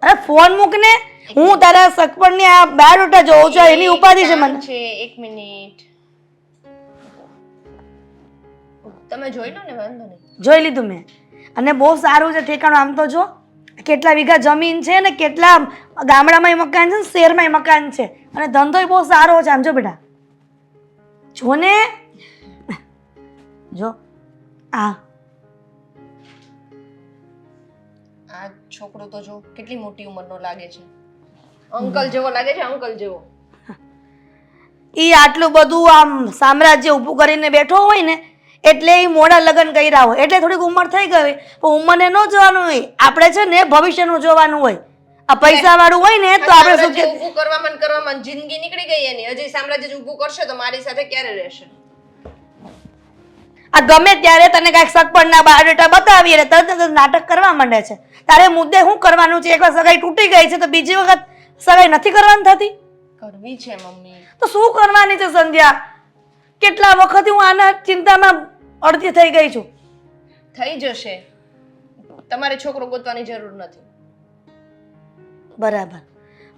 અરે ફોન મૂકને, હું તારા સગપણની આ બાયોડેટા જોઉં છું, એની ઉપાધિ છે મને. એક મિનિટ, તમે જોઈ લો ને, વાંધો નહીં. જોઈ લીધું મેં, અને બહુ સારું છે ઠેકાણું. આમ તો જો કેટલા વીઘા જમીન છે ને કેટલા ગામડામાંય મકાન છે ને શહેરમાંય મકાન છે, અને ધંધોય બહુ સારો છે. આમ જો બેટા, જો ને, જો આ છોકરો તો જો કેટલી મોટી ઉંમરનો લાગે છે. અંકલ જેવો લાગે છે, અંકલ જેવો. ઈ આટલું બધું આમ સામ્રાજ્ય ઊભું કરીને બેઠો હોય ને એટલે એ મોડા લગ્ન કર્યા હોય, એટલે થોડીક ઉંમર થઈ ગઈ હોય, પણ ઉંમરને ન જોવાનું હોય, આપણે છે ને ભવિષ્યનું જોવાનું હોય. આ પૈસા વાળું હોય ને તો આપણે શું કે ઊભું કરવામાં જિંદગી નીકળી ગઈ એની. હજી સામ્રાજ્ય જ ઊભું કરશે તો મારી સાથે ક્યારે રહેશે? આ ગમે ત્યારે તને કાંઈક સગપણના બાયોડેટા બતાવીએ ને તરત જ નાટક કરવા માંડે છે. તારે મુદ્દે શું કરવાનું છે? એકવાર સગાઈ તૂટી ગઈ છે તો બીજી વખત સગાઈ નથી કરવાની થતી? કરવી છે મમ્મી. તો શું કરવાની છે સંધ્યા? કેટલા વખત હું આના ચિંતામાં અડધી થઈ ગઈ છું. થઈ જશે. તમારે છોકરો ગોતવાની જરૂર નથી. બરાબર,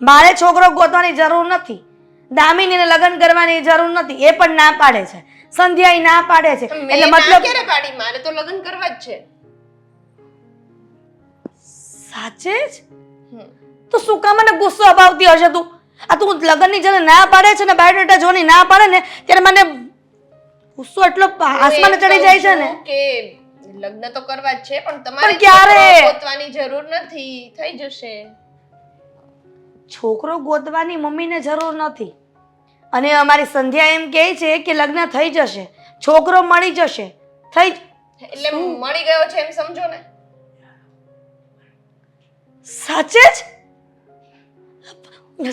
મારે છોકરો ગોતવાની જરૂર નથી, દામિનીને લગ્ન કરવાની જરૂર નથી, એ પણ ના પાડે છે, સંધ્યા ના પાડે છે, મેં એટલે ના મતલબ ક્યારે પાડી? મારે તો લગ્ન કરવા જ છે. સાચે જ? હમ. તો શું કામ મને ગુસ્સો અપાવતી હશે તું? આ તું લગ્નની જ્યારે ના પાડે છે ને, બાયોડેટા જોની ના પાડે ને, ત્યારે મને ગુસ્સો એટલો આસમાને ચડી જાય છે ને કે લગ્ન તો કરવા જ છે, પણ તમારે પણ ક્યારે? છોકરો ગોતવાની જરૂર નથી, થઈ જશે. છોકરો ગોતવાની મમ્મીને જરૂર નથી, અને અમારી સંધ્યા એમ કહે છે કે લગ્ન થઈ જશે, છોકરો મળી જશે, એટલે મળી ગયો છે એમ સમજો ને. સાચે જ?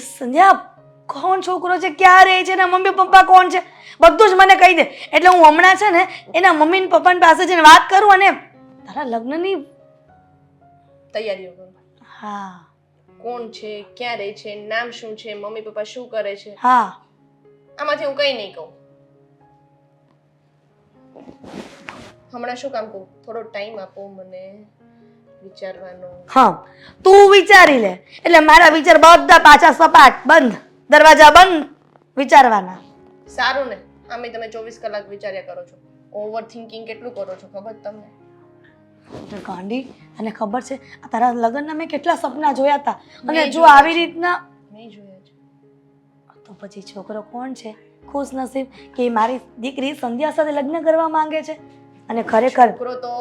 સંધ્યા, કોણ છોકરો છે, ક્યાં રહે છે, એના મમ્મી પપ્પા કોણ છે, બધું જ મને કહી દે, એટલે હું હમણાં છે ને એના મમ્મી ને પપ્પા પાસે જઈને વાત કરું અને તારા લગ્નની તૈયારીઓ કરો. હા કોણ છે, ક્યાં રહે છે, નામ શું છે, મમ્મી પપ્પા શું કરે છે, હા આમાંથી હું કઈ નહીં કહું. હમણાં શું કામ કહું? થોડો ટાઈમ આપો મને વિચારવાનો. હા, તું વિચારી લે એટલે મારા વિચાર બધા પાછા સપાટ બંધ, દરવાજા બંધ, વિચારવાના. સારું ને, આમે તમે 24 કલાક વિચાર્યા કરો છો. ઓવર થિંકિંગ કેટલું કરો છો ખબર છે તમને? ગાંડી, અને ખબર છે આ તારા લગ્નના મેં કેટલા સપના જોયા હતા, અને જો આવી રીતના નહીં જોયા છે. તો પછી છોકરો કોણ છે? ખુશ નસીબ કે મારી દીકરી સંધ્યા સાથે લગ્ન કરવા માંગે છે. અને ખરેખર છોકરો તો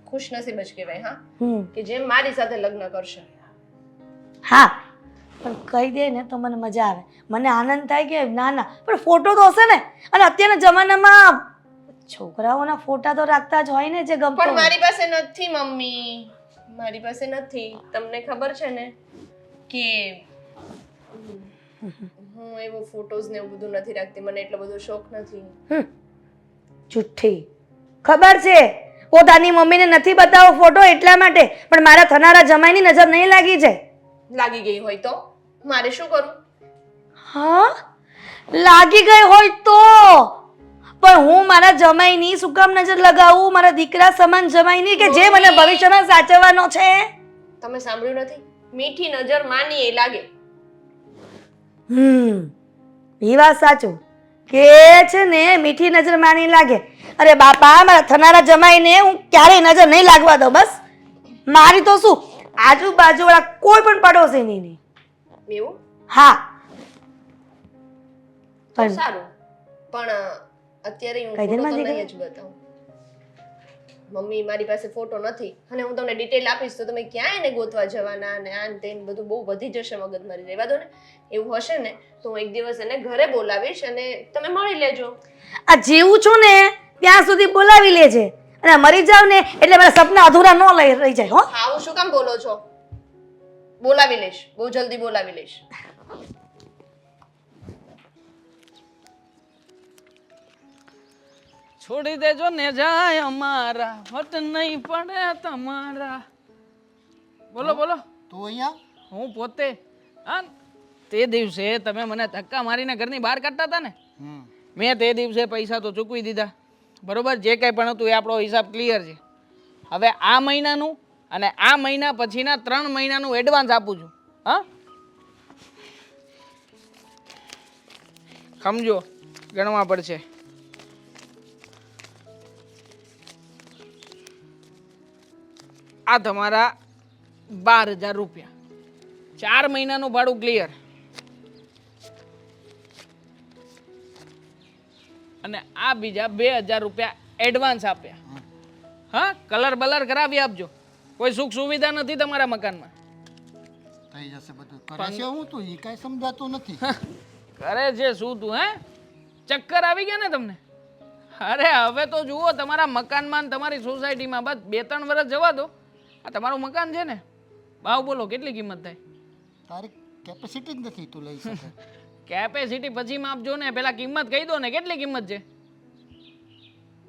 ખુશ નસીબ જ કહેવાય. હા, હમ કે જેમ મારી સાથે લગ્ન કરશે. હા, પણ કહી દે ને તો મને મજા આવે, મને આનંદ થાય કે ના ના, પણ ફોટો તો હશે ને, અને અત્યારના જમાનામાં છોકરાઓના ફોટા તો રાખતા જ હોય ને જે ગમતો પણ હોય. મારી પાસે નથી મમ્મી, મારી પાસે નથી. તમને ખબર છે ને કે હું એવો ફોટોઝ ને એવું બધું નથી રાખતી, મને એટલો બધો શોખ નથી. જુઠ્ઠી, ખબર છે પોતાની મમ્મીને નથી બતાવો ફોટો એટલા માટે, પણ મારા થનારા જમાઈની નજર નહીં લાગી જાય. લાગી ગઈ હોય તો મારે શું કરું? હા, લાગી ગઈ હોય તો પણ હું મારા જમાઈની શું કામ નજર લગાવું, મારા દીકરા સમાન જમાઈની કે જે મને ભવિષ્યમાં સાચવવાનો છે. તમે સાંભળ્યું નથી? મીઠી નજર માની એ લાગે. એ વાત સાચું કે છે ને, મીઠી નજર માની લાગે. અરે બાપા, મારા થનારા જમાઈને હું ક્યારેય નજર નહીં લાગવા દઉં. બસ મારી તો શું, આજુબાજુ વાળા કોઈ પણ પડોશીની નહીં. એવું? હા, તો પણ સારું, પણ અત્યારે હું કઈ ફોટો દિનમાં તો દીકરા? નહીં જ બતાવું. મમ્મી, મારી પાસે ફોટો નથી, અને હું તમને ડિટેલ આપીશ તો તમે ક્યાં એને ગોતવા જવાના, અને આન તેન બધું બહુ વધી જશે મગજમારી. રહેવા દો ને. એવું હશે ને તો હું એક દિવસ એને ઘરે બોલાવીશ અને તમે મળી લેજો. આ જીવું છું ને ત્યાં સુધી બોલાવી લેજે, અને મરી જાવ ને એટલે મારા સપના અધૂરા ન રહી જાય. હો, હા, હું શું કામ બોલો છો? બોલાવી લઈશ, બહુ જલ્દી બોલાવી લઈશ. છોડી દેજો ને જાય અમારા, વટ નહીં પડે તમારા. બોલો બોલો. તું અહીંયા હું પોતે, હા, તે દિવસે તમે મને ધક્કા મારીને ઘરની બહાર કાઢતા હતા ને, મેં તે દિવસે પૈસા તો ચૂકવી દીધા, બરોબર? જે કંઈ પણ હતું એ આપણો હિસાબ ક્લિયર છે. હવે આ મહિનાનું અને આ મહિના પછીના 3 મહિનાનું એડવાન્સ આપું છું. હા, સમજો, ગણવા પડશે. આ તમારા 12,000 રૂપિયા, 4 મહિનાનું ભાડું ક્લિયર. અને આ બીજા 2,000 રૂપિયા એડવાન્સ આપ્યા. હા, કલર બલર કરાવી આપજો, કોઈ સુખ સુવિધા નથી તમારા મકાનમાં. થઈ જશે બધું. કરે છે હું તું, એ કાંઈ સમજાતું નથી. કરે છે શું તું? હે, ચક્કર આવી ગયા ને તમને? અરે હવે તો જુઓ, તમારા મકાનમાં ને તમારી સોસાયટીમાં બસ 2-3 વર્ષ જવા દો. આ તમારું મકાન છે ને, ભાવ બોલો કેટલી કિંમત થાય? તારી કેપેસિટી જ નથી તું લઈ શકે. કેપેસિટી પછી માપજો ને, પેલા કિંમત કહી દો ને, કેટલી કિંમત છે?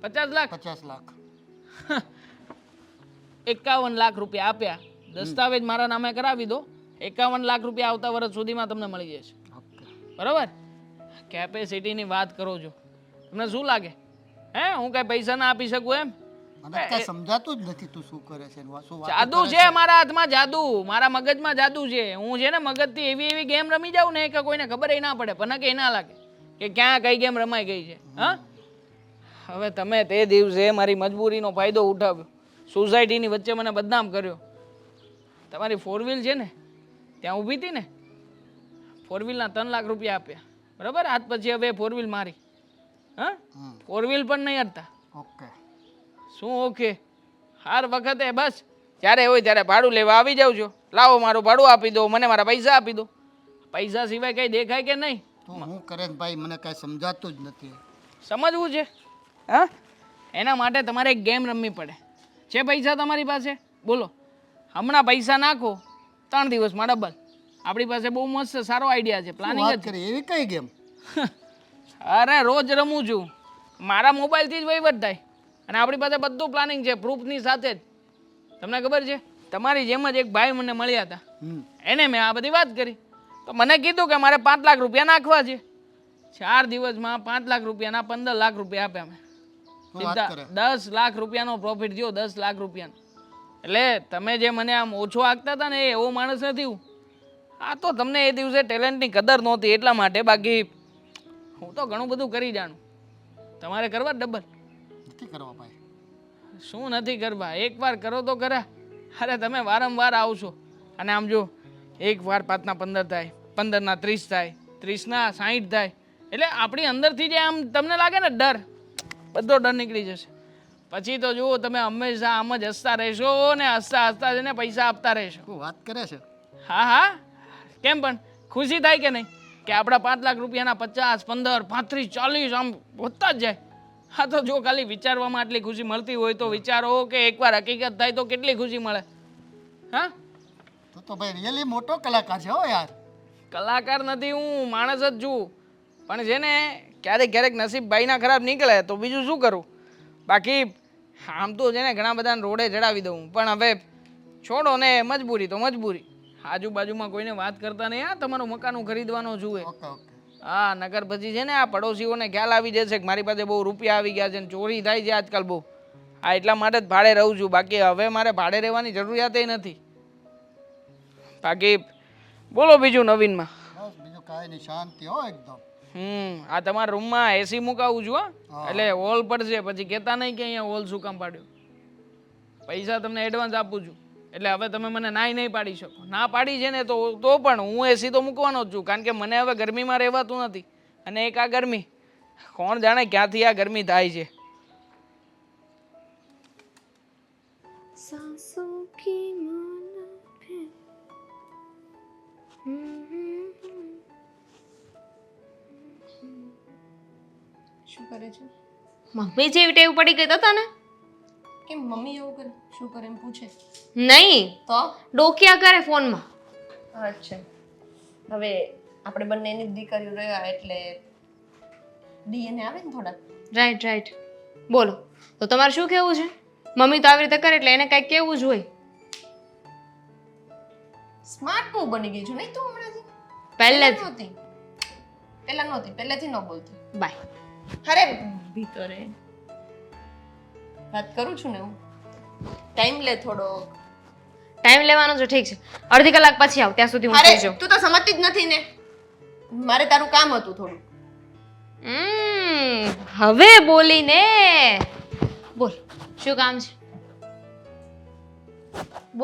50 લાખ? 50 લાખ. 51 લાખ રૂપિયા આપ્યા, દસ્તાવેજ મારા નામે કરાવી દો. 51 લાખ રૂપિયા આવતા વર્ષ સુધીમાં તમને મળી જશે. બરોબર? કેપેસિટીની વાત કરો છો, તમને શું લાગે? હે, હું કઈ પૈસા ના આપી શકું એમ? મને કાંઈ સમજાતું જ નથી તું શું કરે છે ને શું વાતો જાદુ કરે છે મારા હાથમાં, જાદુ મારા મગજમાં જાદુ છે. હું છે ને મગજથી એવી એવી ગેમ રમી જાઉં ને કે કોઈને ખબર ના પડે, ભનકે ના લાગે કે ક્યાં કઈ ગેમ રમાઈ ગઈ છે. હા, હવે તમે તે દિવસે મારી મજબૂરીનો ફાયદો ઉઠાવ્યો, સોસાયટીની વચ્ચે મને બદનામ કર્યો. તમારી 4 વ્હીલ છે ને ત્યાં ઊભી હતી ને, 4 વ્હીલના 3 લાખ રૂપિયા આપ્યા, બરાબર? આજ પછી હવે 4 વ્હીલ મારી. હા, 4 વ્હીલ પણ નહીં હતા. ઓકે શું ઓકે? હર વખતે બસ જ્યારે હોય ત્યારે ભાડું લેવા આવી જાવ છો, લાવો મારું ભાડું આપી દો, મને મારા પૈસા આપી દો. પૈસા સિવાય કંઈ દેખાય કે નહીં? તું હું કરે છે ભાઈ મને કાંઈ સમજાતું જ નથી. સમજવું છે? હા, એના માટે તમારે એક ગેમ રમવી પડે. છે પૈસા તમારી પાસે? બોલો. હમણાં પૈસા નાખો, 3 દિવસમાં ડબલ. આપણી પાસે બહુ મસ્ત સારો આઈડિયા છે, પ્લાનિંગ વાત જ છે. કરી એવી કઈ ગેમ? અરે રોજ રમું છું, મારા મોબાઈલથી જ વહીવટ થાય અને આપણી પાસે બધું પ્લાનિંગ છે, પ્રૂફની સાથે જ. તમને ખબર છે, તમારી જેમ જ એક ભાઈ મને મળ્યા હતા, એને મેં આ બધી વાત કરી તો મને કીધું કે મારે 5 લાખ રૂપિયા નાખવા છે. 4 દિવસમાં 5 લાખ રૂપિયાના 15 લાખ રૂપિયા આપ્યા મેં. સીધા 10 લાખ રૂપિયાનો પ્રોફિટ થયો, 10 લાખ રૂપિયાનો. એટલે તમે જે મને આમ ઓછો આંકતા હતા ને, એવો માણસ નથી હું. આ તો તમને એ દિવસે ટેલેન્ટની કદર નહોતી એટલા માટે, બાકી હું તો ઘણું બધું કરી જાણું. તમારે કરવા ડબલ? નથી કરવા ભાઈ. શું નથી કરવા? એકવાર કરો તો ખરા. અરે તમે વારંવાર આવશો અને આમ જો, એકવાર 5 ના 15 થાય, 15 ના 30 થાય, 30 ના 60 થાય, એટલે આપણી અંદરથી જે આમ તમને લાગે ને ડર, બધો ડર નીકળી જશે. પછી તો જુઓ તમે હંમેશા આમ જ હસતા રહેશો ને હસતા હસતા જઈને પૈસા આપતા રહેશો. તું વાત કરે છે? હા હા, કેમ પણ ખુશી થાય કે નહીં કે આપણા 5 લાખ રૂપિયાના 50, 15, 35, 40 આમ વધતા જ જાય. હા તો જો ખાલી વિચારવામાં આટલી ખુશી મળતી હોય તો વિચારો કે એકવાર હકીકત થાય તો કેટલી ખુશી મળે. હા, તું તો ભાઈ રિયલી મોટો કલાકાર છે હો યાર. કલાકાર નથી હું, માણસ જ છું. પણ છે ને ક્યારેક ક્યારેક નસીબ ભાઈના ખરાબ નીકળે તો બીજું શું કરું. બાકી આમ તો છે ને ઘણા બધાને રોડે ચડાવી દઉં, પણ હવે છોડો ને, મજબૂરી તો મજબૂરી. આજુબાજુમાં કોઈને વાત કરતા નહીં. હા, તમારું મકાનું ખરીદવાનો જુએ. Okay okay. હા, નગર પછી છે ને આ પડોશીઓને ખ્યાલ આવી જશે કે મારી પાસે બહુ રૂપિયા આવી ગયા છે ને ચોરી થાય છે આજકાલ બહુ. હા, એટલા માટે જ ભાડે રહું છું, બાકી હવે મારે ભાડે રહેવાની જરૂરિયાત નથી. બાકી બોલો બીજું નવીનમાં? બસ બીજું કાંઈ નહીં, શાંતિ હો એકદમ. આ તમારા રૂમમાં એસી મુકાવું છું. હા, એટલે હોલ પડશે, પછી કહેતા નહીં કે અહીંયા હોલ શું કામ પાડ્યો. પૈસા તમને એડવાન્સ આપું છું, એટલે હવે તમે મને નાઈ નહીં પાડી શકો. ના પાડી છે ને તો પણ હું એસી તો મૂકવાનો જ છું, કારણ કે મને હવે ગરમીમાં રહેવાતું નથી. અને એક આ ગરમી, કોણ જાણે ક્યાંથી આ ગરમી થાય છે. શું કરે છે? મમ્મી જેવી ટેવ પડી ગઈ તો તને? કેમ મમ્મી એવું કરે? શું કરે એમ પૂછે? નહીં તો ડોકિયા કરે ફોનમાં. અચ્છા, હવે આપણે બંનેની જ દીકરીઓ રહ્યા એટલે ડીએનએ આવે ને થોડા. Right right. બોલો, તો તમારે શું કહેવું છે? મમ્મી તો આવી રીતે કરે એટલે એને કંઈક કહેવું જ હોય. સ્માર્ટ બહુ બની ગઈ છું નહીં તું હમણાંથી? પહેલેથી. નહોતી, પહેલા નહોતી, પહેલેથી ન બોલતી. બાય. અરે ભીતરે વાત કરું છું ને હું. ટાઈમ લે થોડો. ટાઈમ લેવાનો છે, ઠીક છે. અડધી કલાક પછી આવ, ત્યાં સુધી હું અરે સુઈ જાઉં. તું તો સમજતી જ નથી ને. મારે તારું કામ હતું થોડું. હવે બોલીને બોલ, શું કામ છે?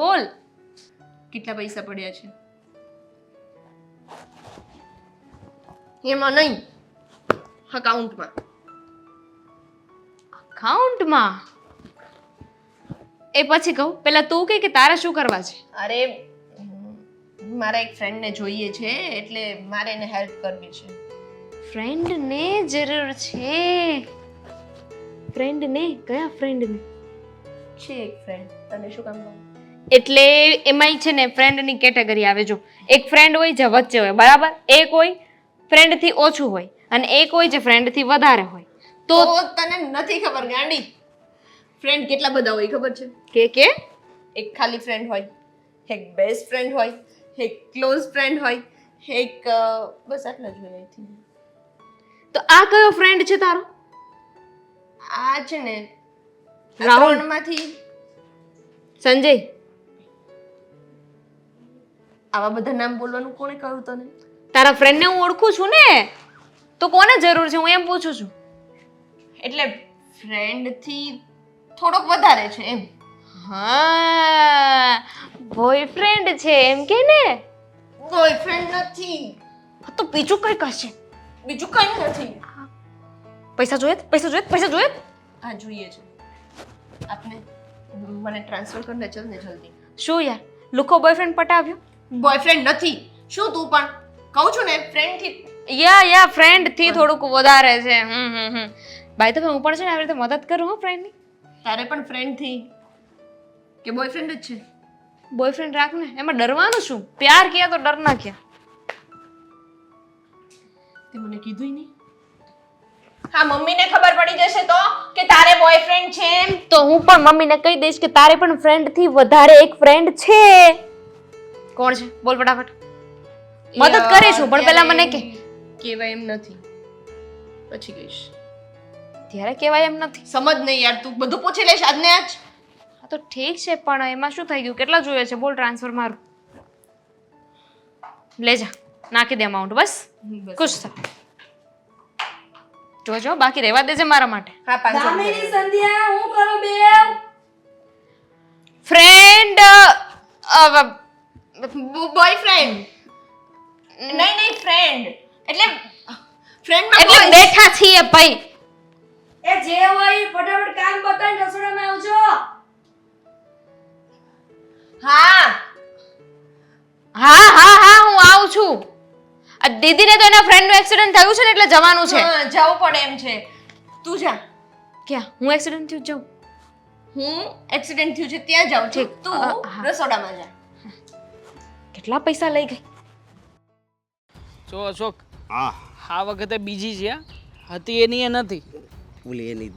બોલ. કેટલા પૈસા પડ્યા છે? એમાં નહીં, અકાઉન્ટમાં. અકાઉન્ટમાં? એ પછી કહું, પેલા તું કે તારે શું કરવા છે? અરે મારા એક ફ્રેન્ડને જોઈએ છે એટલે મારે એને હેલ્પ કરવી છે. ફ્રેન્ડને જરૂર છે? ફ્રેન્ડને? કયા ફ્રેન્ડને? છે એક ફ્રેન્ડ. તને શું કામ લાગે? એટલે એમાંય છે ને ફ્રેન્ડની કેટેગરી આવે. જો એક ફ્રેન્ડ હોય જે વચ્ચે હોય, બરાબર? એક હોય ફ્રેન્ડથી ઓછું હોય અને એક હોય જે ફ્રેન્ડથી વધારે હોય. તો તને નથી ખબર ગાંડી, ફ્રેન્ડ કેટલા બધા હોય ખબર છે? કે એક ખાલી ફ્રેન્ડ હોય, એક બેસ્ટ ફ્રેન્ડ હોય, એક ક્લોઝ ફ્રેન્ડ હોય, એક બસ આટલા જ હોય આઈ થિંક. તો આ કયો ફ્રેન્ડ છે તારો? આ છે ને રાહુલ. ત્રણમાંથી સંજય, આવા બધા નામ બોલવાનું કોણે કહ્યું તને? તારા ફ્રેન્ડને હું ઓળખું છું ને, તો કોને જરૂર છે હું એમ પૂછું છું. એટલે ફ્રેન્ડ થી થોડોક વધારે છે એમ. હા, બોયફ્રેન્ડ છે એમ કે ને? બોયફ્રેન્ડ નથી, તો બીજું કઈ કશે. બીજું કઈ નથી. પૈસા જોઈએ? પૈસા જોઈએ? પૈસા જોઈએ? આ જોઈએ છે આપને. મને ટ્રાન્સફર કરને ચલ ને જલ્દી. શું યાર, લુકો બોયફ્રેન્ડ પટાવ્યો? બોયફ્રેન્ડ નથી. શું તું પણ કહું છું ને, ફ્રેન્ડ થી. યા ફ્રેન્ડ થી થોડુંક વધારે છે. બાય ધ વે હું પણ છે ને આવી રીતે મદદ કરું હો ફ્રેન્ડ ની. તારે પણ ફ્રેન્ડ થી કે બોયફ્રેન્ડ જ છે? બોયફ્રેન્ડ રાખ ને, એમાં ડરવાનું શું? પ્યાર કિયા તો ડરના ક્યાં. તે મને કીધું નહીં. હા, મમ્મીને ખબર પડી જશે તો કે તારે બોયફ્રેન્ડ છે એમ. તો હું પણ મમ્મીને કહી દઈશ કે તારે પણ ફ્રેન્ડ થી વધારે એક ફ્રેન્ડ છે. કોણ છે? બોલ ફટાફટ. મદદ કરીશું પણ પહેલા મને કે. કહેવાય એમ નથી, પછી કહીશ. ત્યારે કહેવાય એમ નથી. સમજ નહીં યાર, તું બધું પૂછી લઈશ આજને આજ. હા તો ઠીક છે, પણ એમાં શું થઈ ગયું? કેટલા જોઈએ છે? બોલ, ટ્રાન્સફર મારું. લે જા, નાખી દે અમાઉન્ટ. બસ ખુશ થા. જોજો, બાકી રહેવા દેજે મારા માટે. હા, 500 દામિની સંધ્યા હું કરો બેવ? ફ્રેન્ડ બોયફ્રેન્ડ નહીં, ફ્રેન્ડ એટલે ફ્રેન્ડ એટલે બેઠા છીએ ભાઈ. એ જે હોય એ ફટાફટ કામ બતાવીને રસોડામાં આવજો. હા હા હા હા હું આવું છું. આ દીદીને તો એના ફ્રેન્ડનું એક્સિડન્ટ થયું છે ને એટલે જવાનું છે. હા, જવું પડે એમ છે. તું જા. ક્યાં? હું એક્સિડન્ટ થયું જાઉં? હું એક્સિડન્ટ થયું છે ત્યાં જાઉં છું. ઠીક. તું હા. રસોડામાં જા. કેટલા પૈસા લઈ ગઈ? જો અશોક, હા આ વખતે બીજી છે હા? હતી એની એ નથી. ઓલી એની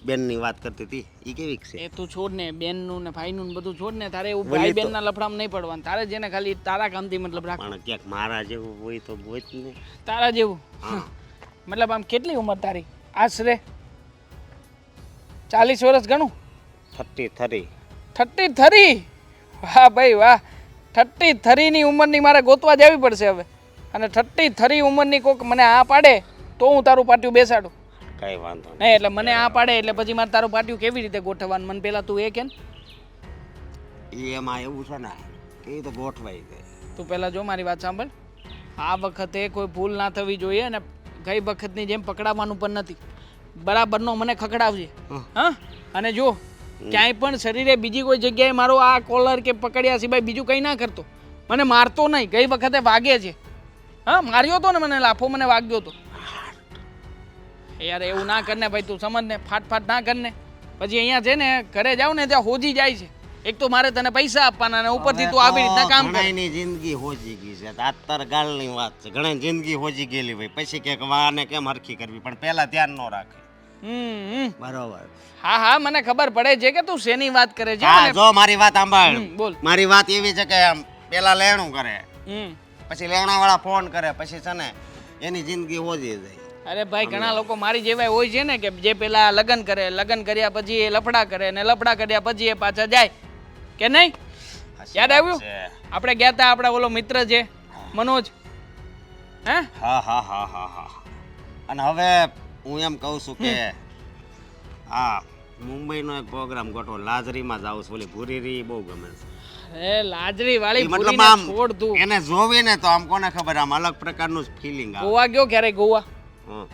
બેનની વાત કરતી હતી એ કેવી છે? એ તું છોડ ને, બેનનું ને ભાઈનું ને બધું છોડ ને. તારે એવું વળી ભાઈ તો- બેનના લફડામાં નહીં પડવાનું. તારે જેને ખાલી તારા કામથી મતલબ રાખ. પણ ક્યાંક મારા જેવું હોય તો હોય જ ને. તારા જેવું હા મતલબ આમ કેટલી ઉંમર તારી? આશરે 40 વર્ષ ગણું? 33. 33? વાહ ભાઈ વાહ. 33 ની ઉંમરની મારે ગોતવા જવી પડશે હવે. અને 33 ઉંમરની કોક મને આ પાડે તો હું તારું પાટિયું બેસાડું. કઈ વાંધો નહીં એટલે મને આ પાડે એટલે પછી મારે તારું પાટિયું કેવી રીતે ગોઠવવાનું? મને પહેલાં તું એ કે ને. નહીં એમાં એવું છે ને કે એ તો ગોઠવાઈ જાય. તું પહેલાં જો મારી વાત સાંભળ. આ વખતે કોઈ ભૂલ ના થવી જોઈએ અને ગઈ વખતની જેમ પકડાવવાનું પણ નથી. બરાબરનો મને ખકડાવજે. હા, અને જો ક્યાંય પણ શરીરે બીજી કોઈ જગ્યાએ મારો આ કોલર કે પકડ્યા સિવાય બીજું કંઈ ના કરતો. મને મારતો નહીં. ગઈ વખતે વાગે છે. હા, માર્યો તો ને મને, લાફો મને વાગ્યો તો. યાર એવું ના કરને ભાઈ, તું સમજ ને. ફાટ ના કરને. પછી અહીંયા છે ને ઘરે જાવ ને ત્યાં હોજી જાય છે. એક તો મારે તને પૈસા આપવાના અને ઉપરથી તું આવી રીતના કામ કરે. ઘણાની જિંદગી હોજી ગઈ છે. તાર ગાલની વાત છે. ઘણા જિંદગી હોજી ગયેલી ભાઈ. પછી કે વાને કેમ હરખી કરવી, પણ પહેલા ધ્યાન ન રાખે. બરોબર. હા મને ખબર પડે છે કે તું શેની વાત કરે છે. હા મને- જો મારી વાત સાંભળ. બોલ. મારી વાત એવી છે કે આમ પેલા લેણું કરે, હમ પછી લેણાવાળા ફોન કરે, પછી છે ને એની જિંદગી હોજી જાય. અરે ભાઈ, ઘણા લોકો મારી જેવા હોય છે ને કે જે પેલા લગ્ન કરે, લગ્ન કર્યા પછી એ લફડા કરે, ને લફડા કર્યા પછી એ પાછા જાય કે નહીં? યાદ આવ્યું? આપણે ગયા તા, આપણા ઓલો મિત્ર છે મનોજ. હે? હા. અને હવે હું એમ કહું છું કે હા મુંબઈનો એક પ્રોગ્રામ ગોઠવો. લાજરીમાં જાઉં છું. ઓલી ભૂરીરી બહુ ગમે છે. અરે લાજરી વાળી ઈ મતલબ પૂરીને આમ છોડ તું. એને જોવીને તો આમ કોને ખબર આમ અલગ પ્રકારનું જ ફિલિંગ આવે. ગોવા ગયો ક્યારે? ગોવા હા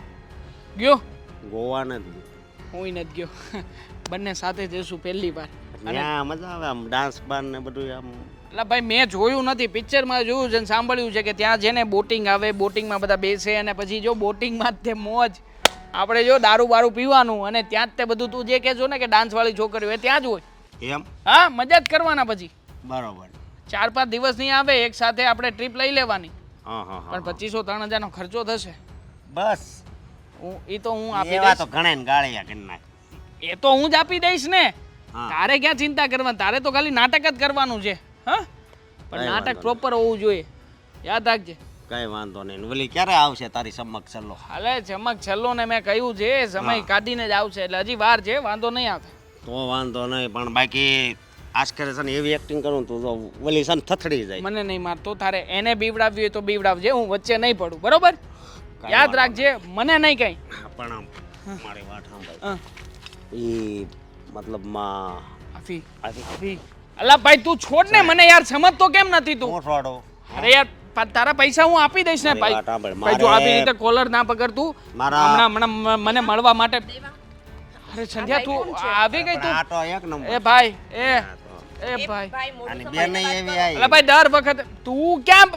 ગયો? ગોવા નથી હું નથી ગયો. બંને સાથે જઈશું પહેલી વાર. ત્યાં મજા આવે આમ ડાન્સ બાર ને બધું આમ. એટલે ભાઈ મેં જોયું નથી, પિક્ચરમાં જોયું છે ને સાંભળ્યું છે કે ત્યાં છે ને બોટિંગ આવે, બોટિંગમાં બધા બેસે અને પછી જો બોટિંગમાં જ તે મોજ. આપણે જો દારૂ બારૂ પીવાનું અને ત્યાં જ તે બધું તું જે કહેજો ને કે ડાન્સવાળી છોકરીઓ એ ત્યાં જ હોય. એમ હા, મજા જ કરવાના. પછી બરોબર. 4-5 દિવસ નહીં આવે, એક સાથે આપણે ટ્રીપ લઈ લેવાની. હા પણ 2500-3000 નો ખર્ચો થશે. બસ એ તો હું આપી એવા દઈશ. તો ઘણા ગાળિયા કરી નાખ. એ તો હું જ આપી દઈશ ને. હા. તારે ક્યાં ચિંતા કરવાની? તારે તો ખાલી નાટક જ કરવાનું છે. હા, પણ કઈ નાટક વાંધો પ્રોપર હોવું જોઈએ. યાદ રાખજે. કઈ વાંધો નહીં. ઓલી ક્યારે આવશે તારી સમક્ષ ચલો? હાલે ચમક છલ્લો ને મેં કહ્યું છે સમય કાઢીને જ આવશે, એટલે હજી વાર છે, વાંધો નહીં આવે. તો વાંધો નહીં, પણ બાકી આશરે છે ને એવી એક્ટિંગ કરું ને તું તો ઓલી છે ને થથડી જાય. મને નહીં મારતો, તારે એને બીવડાવવી હોય તો બીવડાવજે, હું વચ્ચે નહીં પડું, બરોબર? યાદ રાખજે, મને નહીં કઈ. હા, પણ આમ મારી વાત સાંભળ. હા. ઈ મતલબમાં આફી આથી આફી અલા ભાઈ તું છોડ ને, મને યાર સમજતો કેમ નથી તું? હું છોડો. અરે યાર તારા પૈસા હું આપી દઈશ ને મારી ભાઈ. વાત સાંભળ, ભાઈ જો મારે- આવી રીતે કોલર ના પકડતું મારા- હમણાં મને મળવા માટે. અરે સંધ્યા તું આવી ગઈ તું? આ તો એક નંબર. એ ભાઈ એ આ એ ભાઈ ભાઈ મોઢું આની સંભાળીને બેન વાત એવી કરો. આવી. અલા ભાઈ દર વખત તું ક્યાં?